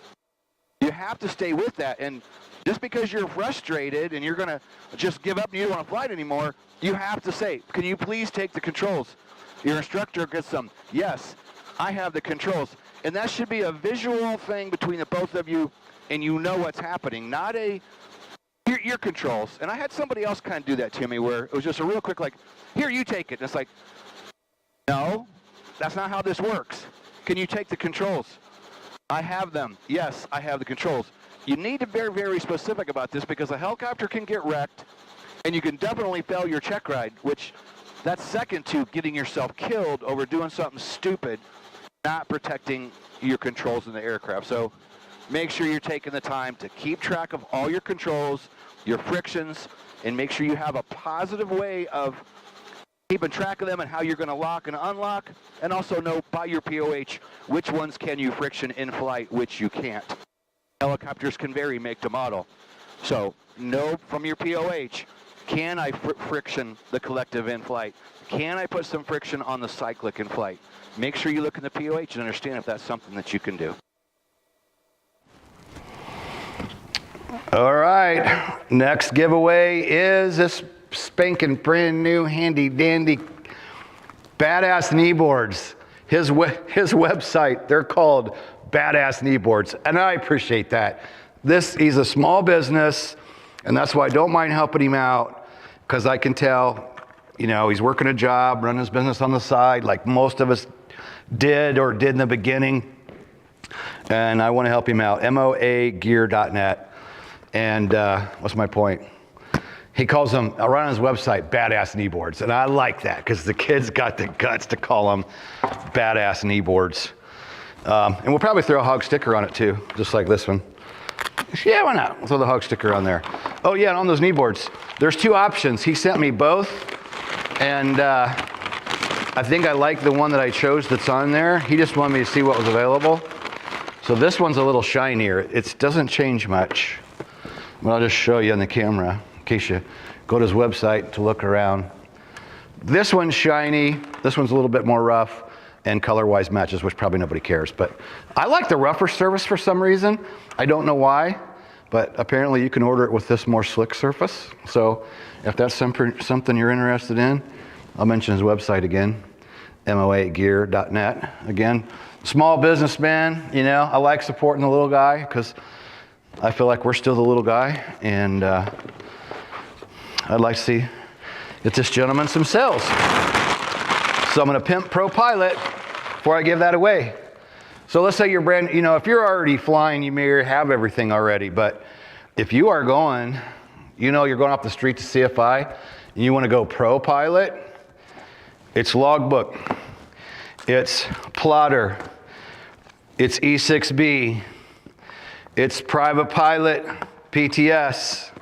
You have to stay with that, and just because you're frustrated and you're going to just give up and you don't want to fly it anymore, you have to say, can you please take the controls? Your instructor gets them. Yes, I have the controls. And that should be a visual thing between the both of you. and you know what's happening, not your controls. And I had somebody else kind of do that to me where it was just a real quick like, here, you take it. And it's like, no, that's not how this works. Can you take the controls? I have them. Yes, I have the controls. You need to be very, very specific about this because a helicopter can get wrecked and you can definitely fail your check ride, which that's second to getting yourself killed over doing something stupid, not protecting your controls in the aircraft. So make sure you're taking the time to keep track of all your controls, your frictions, and make sure you have a positive way of keeping track of them and how you're going to lock and unlock, and also know by your POH which ones can you friction in flight, which you can't. Helicopters can vary make to model. So know from your POH, can I friction the collective in flight? Can I put some friction on the cyclic in flight? Make sure you look in the POH and understand if that's something that you can do. All right, next giveaway is this spanking brand new handy dandy badass kneeboards. His website, they're called Badass Kneeboards, and I appreciate that. He's a small business, and that's why I don't mind helping him out, because I can tell, you know, he's working a job, running his business on the side, like most of us did in the beginning, and I want to help him out. moagear.net, and what's my point? He calls them, right on his website, Badass Kneeboards. And I like that because the kids got the guts to call them Badass Kneeboards. And we'll probably throw a HOGS sticker on it too, just like this one. Yeah, why not? We'll throw the HOGS sticker on there. Oh yeah, and on those kneeboards, there's two options. He sent me both. And I think I like the one that I chose that's on there. He just wanted me to see what was available. So this one's a little shinier. It doesn't change much. But I'll just show you on the camera, in case you go to his website to look around. This one's shiny, this one's a little bit more rough, and color-wise matches, which probably nobody cares. But I like the rougher surface for some reason. I don't know why, but apparently you can order it with this more slick surface. So if that's something you're interested in, I'll mention his website again, moagear.net. Again, small businessman, you know, I like supporting the little guy because I feel like we're still the little guy, and I'd like to get this gentleman some sales. So I'm gonna pimp Pro Pilot before I give that away. So let's say you're brand, you know, if you're already flying, you may have everything already, but if you are going, you know, you're going off the street to CFI, and you wanna go Pro Pilot, it's Logbook, it's Plotter, it's E6B, it's Private Pilot, PTS,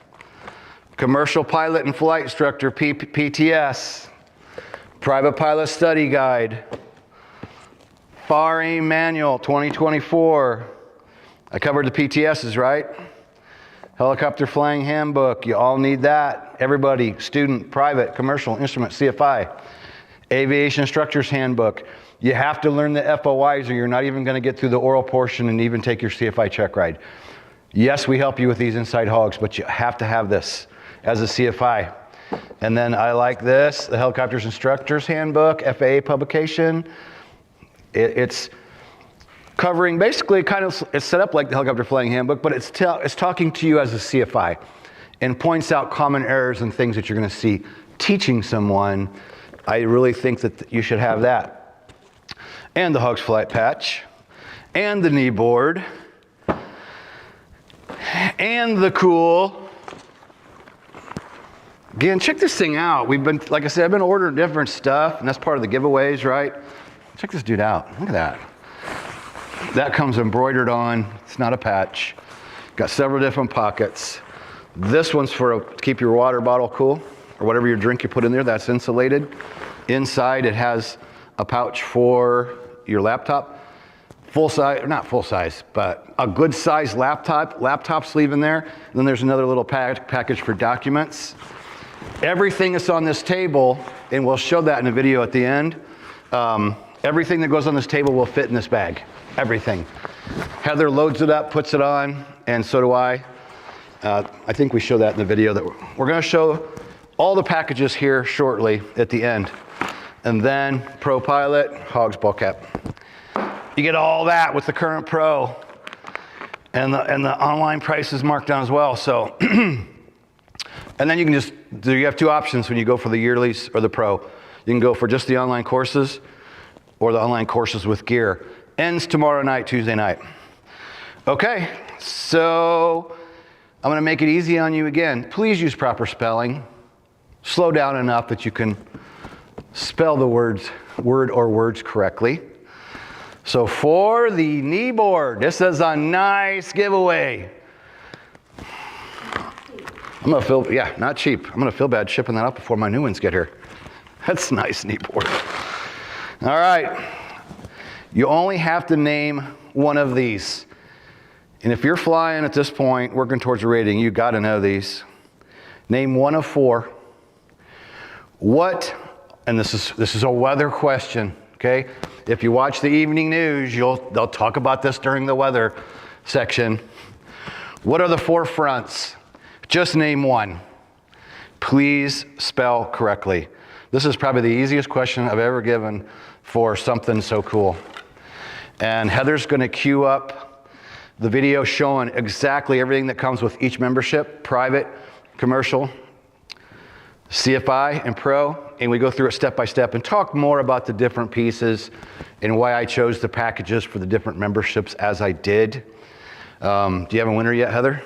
Commercial Pilot and Flight Instructor, PTS, Private Pilot Study Guide, FAR AIM Manual 2024. I covered the PTSs, right? Helicopter Flying Handbook, you all need that. Everybody, student, private, commercial, instrument, CFI. Aviation Instructor's Handbook. You have to learn the FOIs or you're not even going to get through the oral portion and even take your CFI check ride. Yes, we help you with these inside hogs, but you have to have this as a CFI. And then I like this, the Helicopter's Instructor's Handbook, FAA publication. It's covering, basically kind of, it's set up like the Helicopter Flying Handbook, but it's talking to you as a CFI and points out common errors and things that you're going to see teaching someone. I really think that you should have that. And the HOGS flight patch, and the kneeboard, and the cool. Again, check this thing out. We've been, like I said, I've been ordering different stuff, and that's part of the giveaways, right? Check this dude out. Look at that. That comes embroidered on. It's not a patch. Got several different pockets. This one's for to keep your water bottle cool, or whatever your drink you put in there. That's insulated. Inside, it has a pouch for your laptop. Full size, not full size, but a good size laptop sleeve in there. And then there's another little package for documents. Everything that's on this table, and we'll show that in a video at the end, everything that goes on this table will fit in this bag. Everything. Heather loads it up, puts it on, and so do I. I think we show that in the video. That we're going to show all the packages here shortly at the end. And then Pro Pilot, HOGS ball cap. You get all that with the Current Pro. And the online price is marked down as well. So, and then you can you have two options when you go for the yearlies or the pro. You can go for just the online courses or the online courses with gear. Ends tomorrow night, Tuesday night. Okay, so I'm gonna make it easy on you again. Please use proper spelling. Slow down enough that you can spell the word or words correctly. So for the Kneeboard, this is a nice giveaway. I'm gonna feel, yeah, not cheap. I'm gonna feel bad shipping that up before my new ones get here. That's nice, Kneeboard. All right, you only have to name one of these. And if you're flying at this point, working towards a rating, you gotta know these. Name one of four. What, and this is a weather question, okay? If you watch the evening news, they'll talk about this during the weather section. What are the four fronts? Just name one. Please spell correctly. This is probably the easiest question I've ever given for something so cool. And Heather's gonna queue up the video showing exactly everything that comes with each membership, private, commercial, CFI, and pro. And we go through it step by step and talk more about the different pieces and why I chose the packages for the different memberships as I did. Do you have a winner yet, Heather?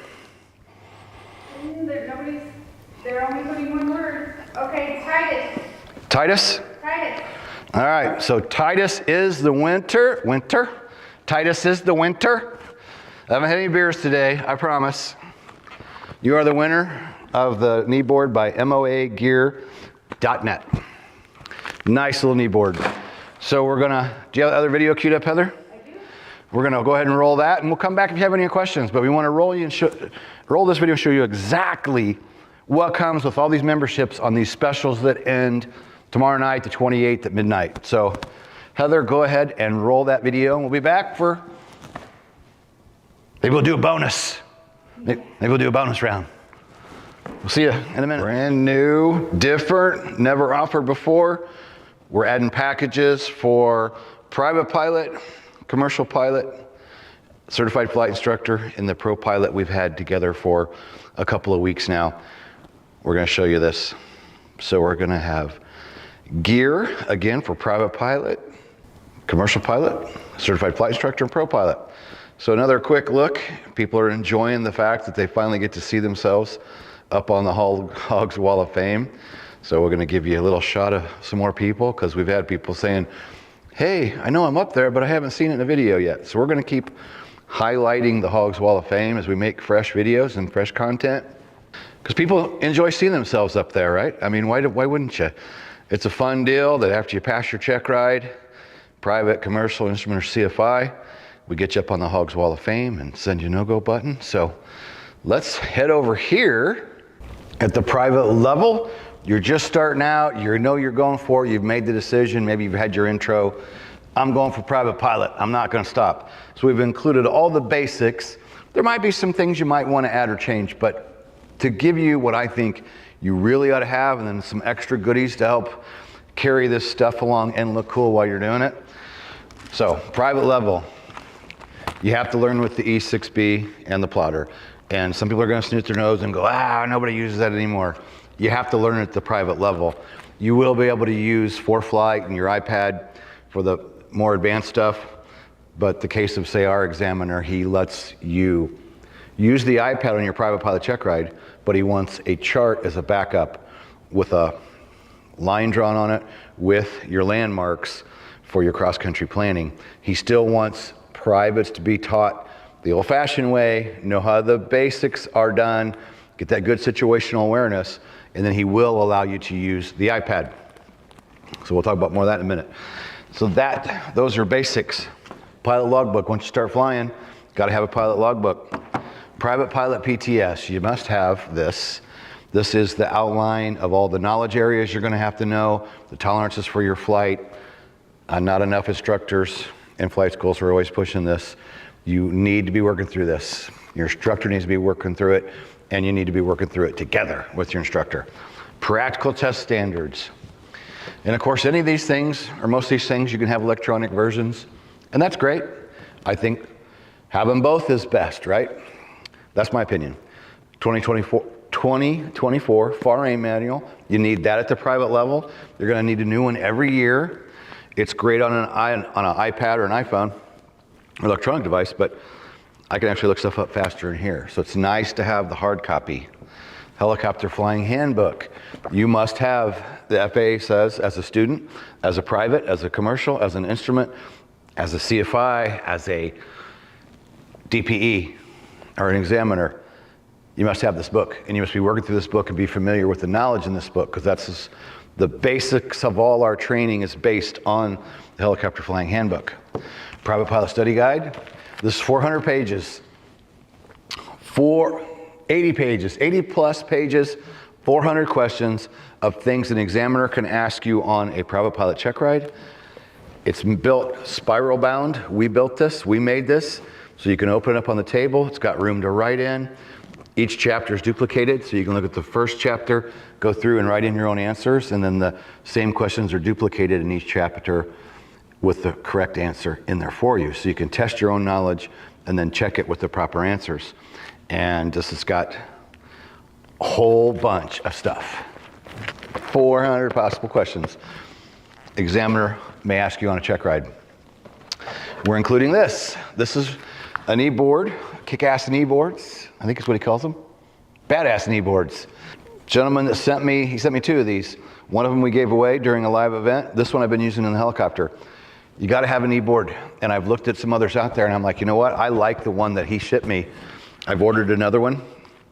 They're only putting one word. Okay, Titus. Titus? Titus. All right, so Titus is the winter. Titus is the winter. I haven't had any beers today, I promise. You are the winner of the Kneeboard by moagear.net. Nice little Kneeboard. So we're gonna, do you have the other video queued up, Heather? I do. We're gonna go ahead and roll that, and we'll come back if you have any questions, but we wanna roll this video, show you exactly what comes with all these memberships on these specials that end tomorrow night, the 28th at midnight. So Heather, go ahead and roll that video, and we'll be back for, maybe we'll do a bonus. Maybe we'll do a bonus round. We'll see you in a minute. Brand new, different, never offered before. We're adding packages for private pilot, commercial pilot, certified flight instructor, and the pro pilot we've had together for a couple of weeks now. We're gonna show you this. So we're gonna have gear, again, for private pilot, commercial pilot, certified flight instructor, and pro pilot. So another quick look. People are enjoying the fact that they finally get to see themselves up on the HOGS Wall of Fame. So we're gonna give you a little shot of some more people, because we've had people saying, hey, I know I'm up there, but I haven't seen it in a video yet. So we're gonna keep highlighting the HOGS Wall of Fame as we make fresh videos and fresh content. Because people enjoy seeing themselves up there, right? I mean, why wouldn't you? It's a fun deal that after you pass your check ride, private, commercial, instrument, or CFI, we get you up on the HOGS Wall of Fame and send you a no-go button. So let's head over here at the private level. You're just starting out, you know you're going for it, you've made the decision, maybe you've had your intro. I'm going for private pilot, I'm not gonna stop. So we've included all the basics. There might be some things you might wanna add or change, but to give you what I think you really ought to have, and then some extra goodies to help carry this stuff along and look cool while you're doing it. So private level, you have to learn with the E6B and the plotter. And some people are gonna snoot their nose and go, nobody uses that anymore. You have to learn at the private level. You will be able to use ForeFlight and your iPad for the more advanced stuff, but the case of, say, our examiner, he lets you use the iPad on your private pilot check ride, but he wants a chart as a backup with a line drawn on it with your landmarks for your cross-country planning. He still wants privates to be taught the old-fashioned way, know how the basics are done, get that good situational awareness, and then he will allow you to use the iPad. So we'll talk about more of that in a minute. So those are basics. Pilot logbook, once you start flying, gotta have a pilot logbook. Private pilot PTS, you must have this. This is the outline of all the knowledge areas you're gonna have to know, the tolerances for your flight. Not enough instructors in flight schools are always pushing this. You need to be working through this. Your instructor needs to be working through it, and you need to be working through it together with your instructor. Practical test standards. And of course, any of these things, or most of these things, you can have electronic versions, and that's great. I think Have them both is best, right? That's my opinion. 2024 FAR aim manual. You need that at the private level. You're going to need a new one every year. It's great on an iPad or an iPhone, electronic device, but I can actually look stuff up faster in here. So it's nice to have the hard copy. Helicopter Flying Handbook. You must have, the FAA says, as a student, as a private, as a commercial, as an instrument, as a CFI, as a DPE, or an examiner, you must have this book, and you must be working through this book and be familiar with the knowledge in this book, because that's the basics of all our training is based on the Helicopter Flying Handbook. Private Pilot Study Guide. This is 400 pages. 80 pages, 80 plus pages, 400 questions of things an examiner can ask you on a private pilot check ride. It's built spiral bound. We built this, we made this, so you can open it up on the table. It's got room to write in. Each chapter is duplicated, so you can look at the first chapter, go through and write in your own answers, and then the same questions are duplicated in each chapter with the correct answer in there for you. So you can test your own knowledge and then check it with the proper answers. And this has got a whole bunch of stuff. 400 possible questions. Examiner may ask you on a check ride. We're including this. This is a kneeboard, kick-ass kneeboards. I think is what he calls them. Badass kneeboards. Gentleman that sent me, he sent me 2 of these. One of them we gave away during a live event. This one I've been using in the helicopter. You got to have a kneeboard. And I've looked at some others out there and I'm like, you know what? I like the one that he shipped me. I've ordered another one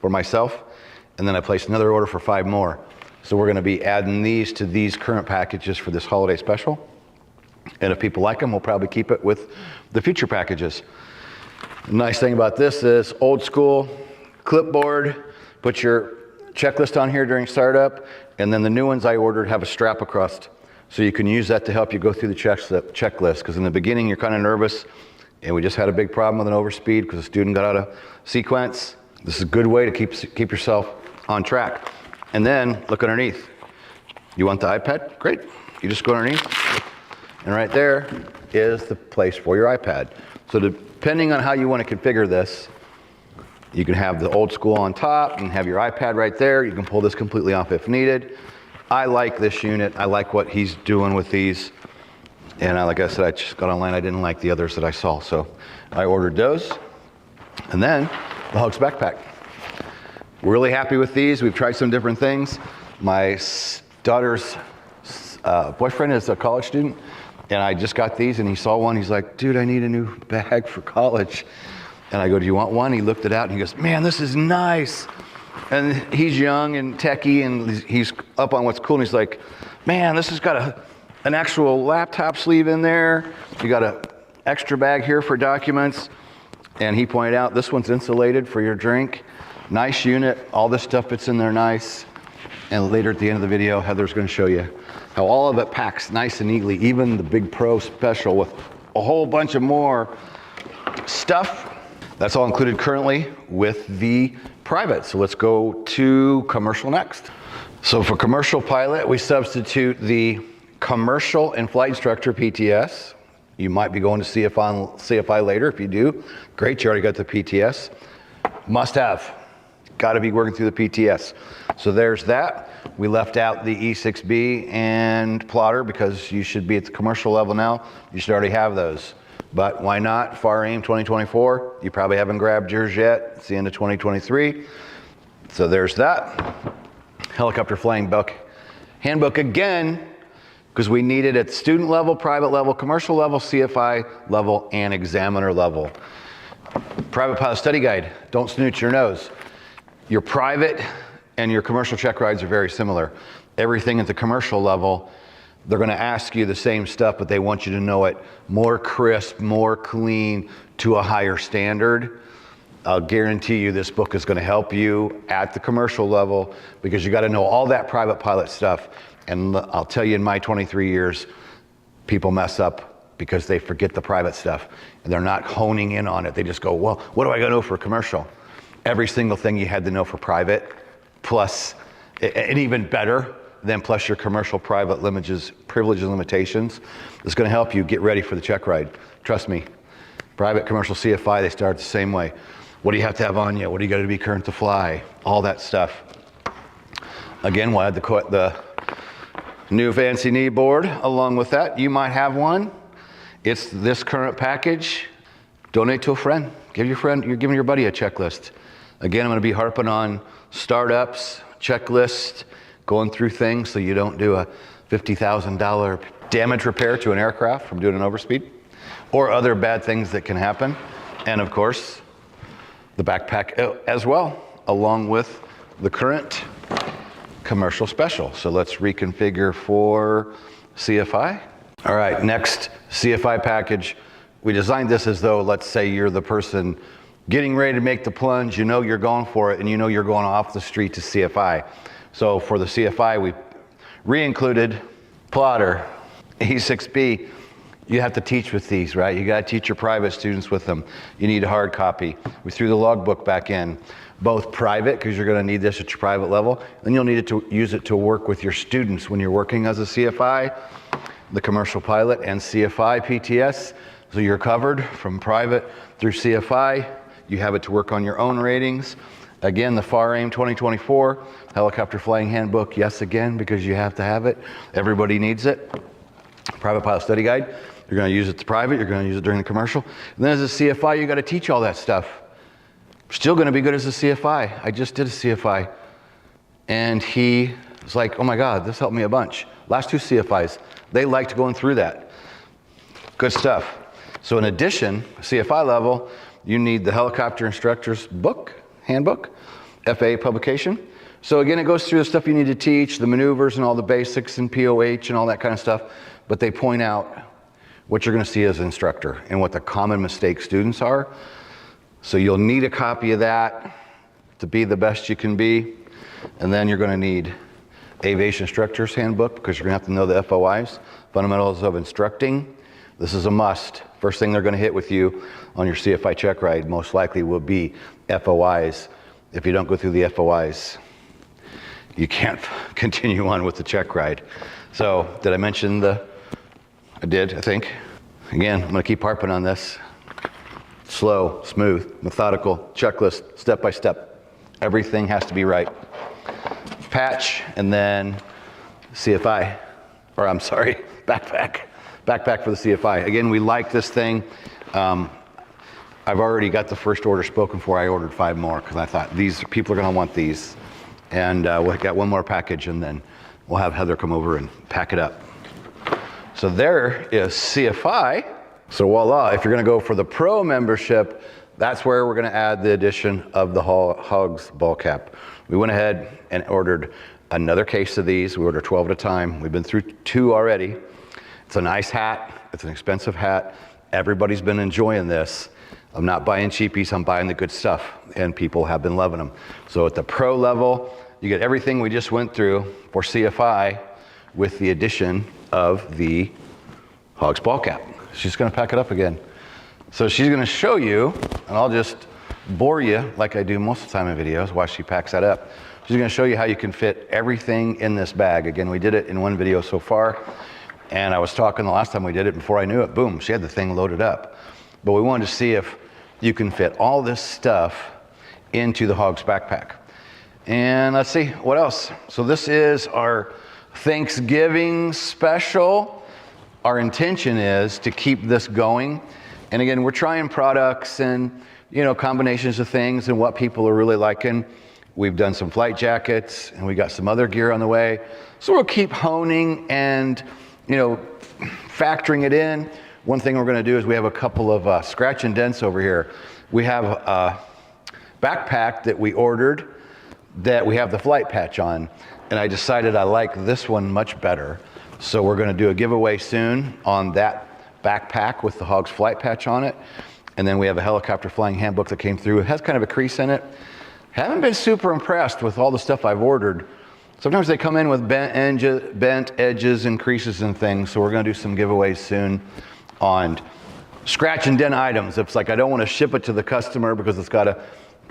for myself, and then I placed another order for 5 more. So we're going to be adding these to these current packages for this holiday special. And if people like them, we'll probably keep it with the future packages. The nice thing about this is old school clipboard, put your checklist on here during startup, and then the new ones I ordered have a strap across, so you can use that to help you go through the checklist, because in the beginning you're kind of nervous, and we just had a big problem with an overspeed because a student got out of sequence. This is a good way to keep yourself on track. And then look underneath. You want the iPad? Great. You just go underneath, and right there is the place for your iPad. So depending on how you want to configure this, you can have the old school on top and have your iPad right there. You can pull this completely off if needed. I like this unit. I like what he's doing with these. And like I said, I just got online. I didn't like the others that I saw, so I ordered those. And then the HOGS backpack. We're really happy with these. We've tried some different things. My daughter's boyfriend is a college student, and I just got these, and he saw one. He's like, dude, I need a new bag for college. And I go, do you want one? He looked it out, and he goes, man, this is nice. And he's young and techie, and he's up on what's cool, and he's like, man, this has got an actual laptop sleeve in there. You got an extra bag here for documents. And he pointed out, this one's insulated for your drink. Nice unit. All this stuff fits in there nice. And later at the end of the video, Heather's going to show you how all of it packs nice and neatly, even the Big Pro Special with a whole bunch of more stuff. That's all included currently with the private. So let's go to commercial next. So for commercial pilot, we substitute the commercial and flight instructor PTS. You might be going to CFI later. If you do, great, you already got the PTS. Must have. Got to be working through the PTS. So there's that. We left out the E6B and plotter because you should be at the commercial level now. You should already have those. But why not? FAR AIM 2024. You probably haven't grabbed yours yet. It's the end of 2023. So there's that. Helicopter Flying Book. Handbook again, because we need it at student level, private level, commercial level, CFI level, and examiner level. Private Pilot Study Guide. Don't snooch your nose. Your private and your commercial check rides are very similar. Everything at the commercial level, they're going to ask you the same stuff, but they want you to know it more crisp, more clean, to a higher standard. I'll guarantee you this book is going to help you at the commercial level, because you got to know all that private pilot stuff. And I'll tell you, in my 23 years, people mess up because they forget the private stuff and they're not honing in on it. They just go, well, what do I got to know for commercial? Every single thing you had to know for private, plus, and even better, then plus your commercial private privileges and limitations, is going to help you get ready for the check ride. Trust me, Private, commercial, CFI, they start the same way. What do you have to have on you? What do you got to be current to fly? All that stuff. Again, we'll add the new fancy Kneeboard along with that. You might have one. It's this current package. Donate to a friend. Give your friend, you're giving your buddy a checklist. Again, I'm going to be harping on startups, checklist, going through things so you don't do a $50,000 damage repair to an aircraft from doing an overspeed or other bad things that can happen. And of course, the backpack as well, along with the current commercial special. So let's reconfigure for CFI. All right, next CFI package. We designed this as though, let's say you're the person getting ready to make the plunge, you know you're going for it, and you know you're going off the street to CFI. So for the CFI, we re-included plotter, E6B. You have to teach with these, right? You got to teach your private students with them. You need a hard copy. We threw the logbook back in, both private, because you're going to need this at your private level, then you'll need it to use it to work with your students when you're working as a CFI, the commercial pilot, and CFI PTS. So you're covered from private through CFI. You have it to work on your own ratings. Again, the FAR AIM 2024 helicopter flying handbook. Yes, again, because you have to have it. Everybody needs it. Private pilot study guide. You're going to use it to private. You're going to use it during the commercial. And then as a CFI, you got to teach all that stuff. Still going to be good as a CFI. I just did a CFI, and he was like, "Oh my God, this helped me a bunch." Last two CFIs, they liked going through that. Good stuff. So in addition, CFI level, you need the helicopter instructor's book, handbook, FAA publication. So again, it goes through the stuff you need to teach, the maneuvers and all the basics and POH and all that kind of stuff, but they point out what you're going to see as an instructor and what the common mistakes students are. So you'll need a copy of that to be the best you can be. And then you're going to need aviation instructor's handbook because you're going to have to know the FOIs, fundamentals of instructing. This is a must. First thing they're going to hit with you on your CFI check ride most likely will be FOIs. If you don't go through the FOIs, you can't continue on with the check ride. So did I mention I did, I think. Again, I'm going to keep harping on this. Slow, smooth, methodical, checklist, step by step. Everything has to be right. Patch, and then CFI, or I'm sorry, backpack. Backpack for the CFI. Again, we like this thing. I've already got the first order spoken for. I ordered 5 more because I thought these people are going to want these. And we've got 1 more package, and then we'll have Heather come over and pack it up. So there is CFI. So voila, if you're going to go for the pro membership, that's where we're going to add the addition of the HOGS ball cap. We went ahead and ordered another case of these. We ordered 12 at a time. We've been through 2 already. It's a nice hat. It's an expensive hat. Everybody's been enjoying this. I'm not buying cheapies, I'm buying the good stuff, and people have been loving them. So at the pro level, you get everything we just went through for CFI with the addition of the HOGS ball cap. She's going to pack it up again. So she's going to show you, and I'll just bore you like I do most of the time in videos while she packs that up. She's going to show you how you can fit everything in this bag. Again, we did it in 1 video so far, and I was talking the last time we did it, before I knew it, boom, she had the thing loaded up. But we wanted to see if you can fit all this stuff into the HOGS backpack. And let's see, what else? So this is our Thanksgiving special. Our intention is to keep this going. And again, we're trying products and, combinations of things and what people are really liking. We've done some flight jackets and we got some other gear on the way. So we'll keep honing and, factoring it in. One thing we're going to do is we have a couple of scratch and dents over here. We have a backpack that we ordered that we have the flight patch on, and I decided I like this one much better. So we're going to do a giveaway soon on that backpack with the HOGS flight patch on it. And then we have a helicopter flying handbook that came through. It has kind of a crease in it. Haven't been super impressed with all the stuff I've ordered. Sometimes they come in with bent edges and creases and things. So we're going to do some giveaways soon on scratch and dent items. It's like I don't want to ship it to the customer because it's got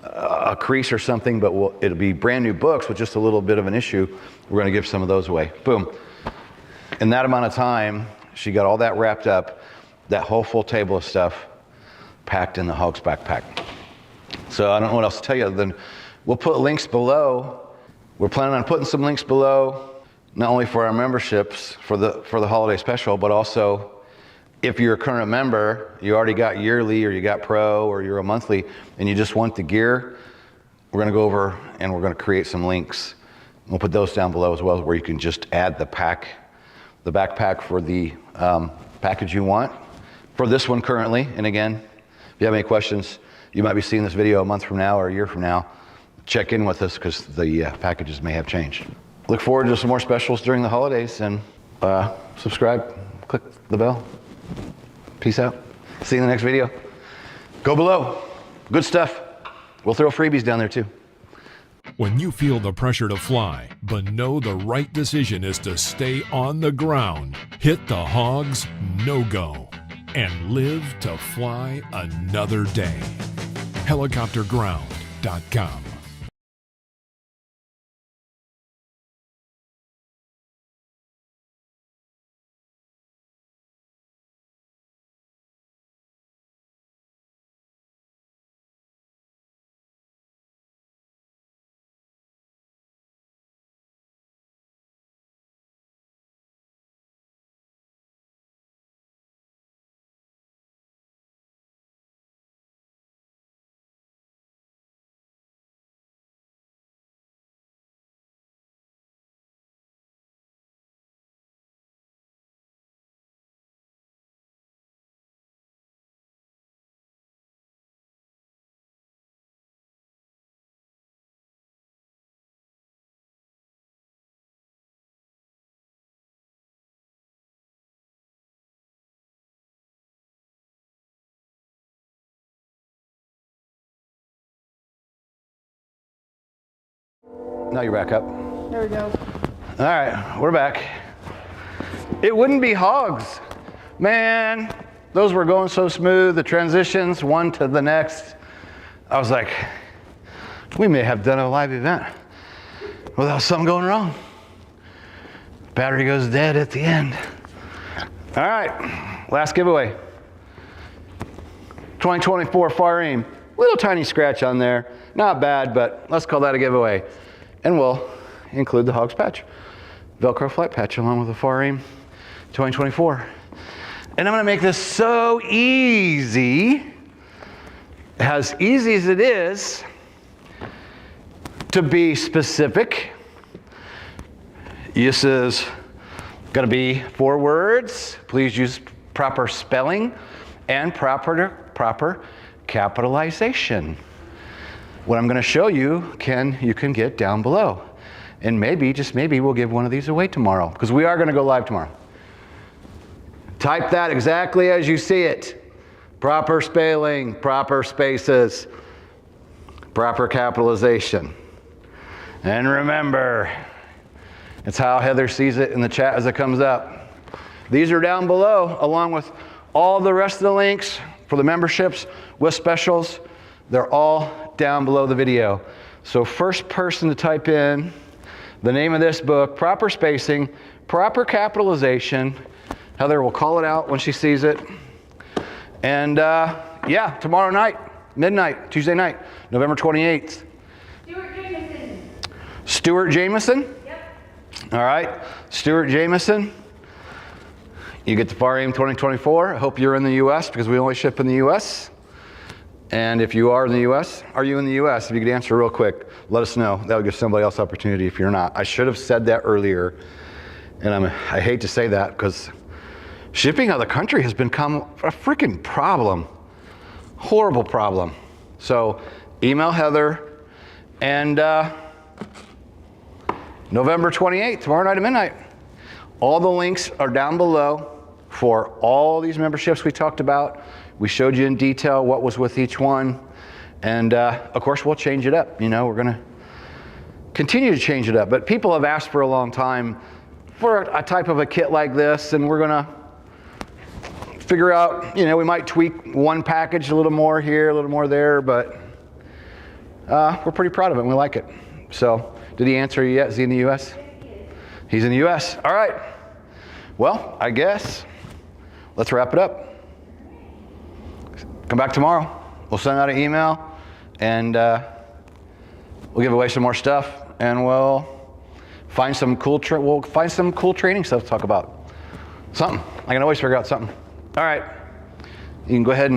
a crease or something, but it'll be brand new books with just a little bit of an issue. We're going to give some of those away. Boom. In that amount of time, she got all that wrapped up, that whole full table of stuff. packed in the HOGS backpack. So I don't know what else to tell you other than we'll put links below. We're planning on putting some links below, not only for our memberships for the holiday special, but also if you're a current member, you already got yearly or you got pro or you're a monthly and you just want the gear, we're going to go over and we're going to create some links. We'll put those down below as well, where you can just add the backpack for the package you want for this one currently. And again, if you have any questions, you might be seeing this video a month from now or a year from now. Check in with us because the packages may have changed. Look forward to some more specials during the holidays, and subscribe, click the bell. Peace out. See you in the next video. Go below. Good stuff. We'll throw freebies down there too. When you feel the pressure to fly, but know the right decision is to stay on the ground, hit the HOGS no-go and live to fly another day. Helicopterground.com Now you're back up. There we go. All right, we're back. It wouldn't be HOGS. Man, those were going so smooth, the transitions, one to the next. I was like, we may have done a live event without something going wrong. Battery goes dead at the end. All right, last giveaway. 2024 Far Aim. Little tiny scratch on there. Not bad, but let's call that a giveaway. And we'll include the HOGS patch, Velcro flight patch, along with the Far Aim 2024. And I'm gonna make this so easy, as easy as it is, to be specific. This is gonna be 4 words. Please use proper spelling and proper capitalization. What I'm going to show you you can get down below. And maybe, just maybe, we'll give one of these away tomorrow, because we are going to go live tomorrow. Type that exactly as you see it. Proper spelling, proper spaces, proper capitalization. And remember, it's how Heather sees it in the chat as it comes up. These are down below, along with all the rest of the links for the memberships with specials. They're all down below the video. So first person to type in the name of this book, proper spacing, proper capitalization. Heather will call it out when she sees it. And yeah, tomorrow night, midnight, Tuesday night, November 28th. Stuart Jameson. Stuart Jameson? Yep. All right, Stuart Jameson. You get the Far Aim 2024. I hope you're in the US, because we only ship in the US. And if you are in the US, are you in the US? If you could answer real quick, let us know. That would give somebody else opportunity if you're not. I should have said that earlier. And I hate to say that, because shipping out of the country has become a freaking problem. Horrible problem. So email Heather, and November 28th, tomorrow night at midnight. All the links are down below for all these memberships we talked about. We showed you in detail what was with each one. And of course, we'll change it up. You know, we're gonna continue to change it up. But people have asked for a long time for a type of a kit like this, and we're gonna figure out, you know, we might tweak one package a little more here, a little more there, but we're pretty proud of it and we like it. So, did he answer you yet? Is he in the US? He's in the US. All right. Well, I guess let's wrap it up. come back tomorrow. We'll send out an email, and we'll give away some more stuff, and we'll find some cool training stuff to talk about. Something. I can always figure out something. All right. You can go ahead and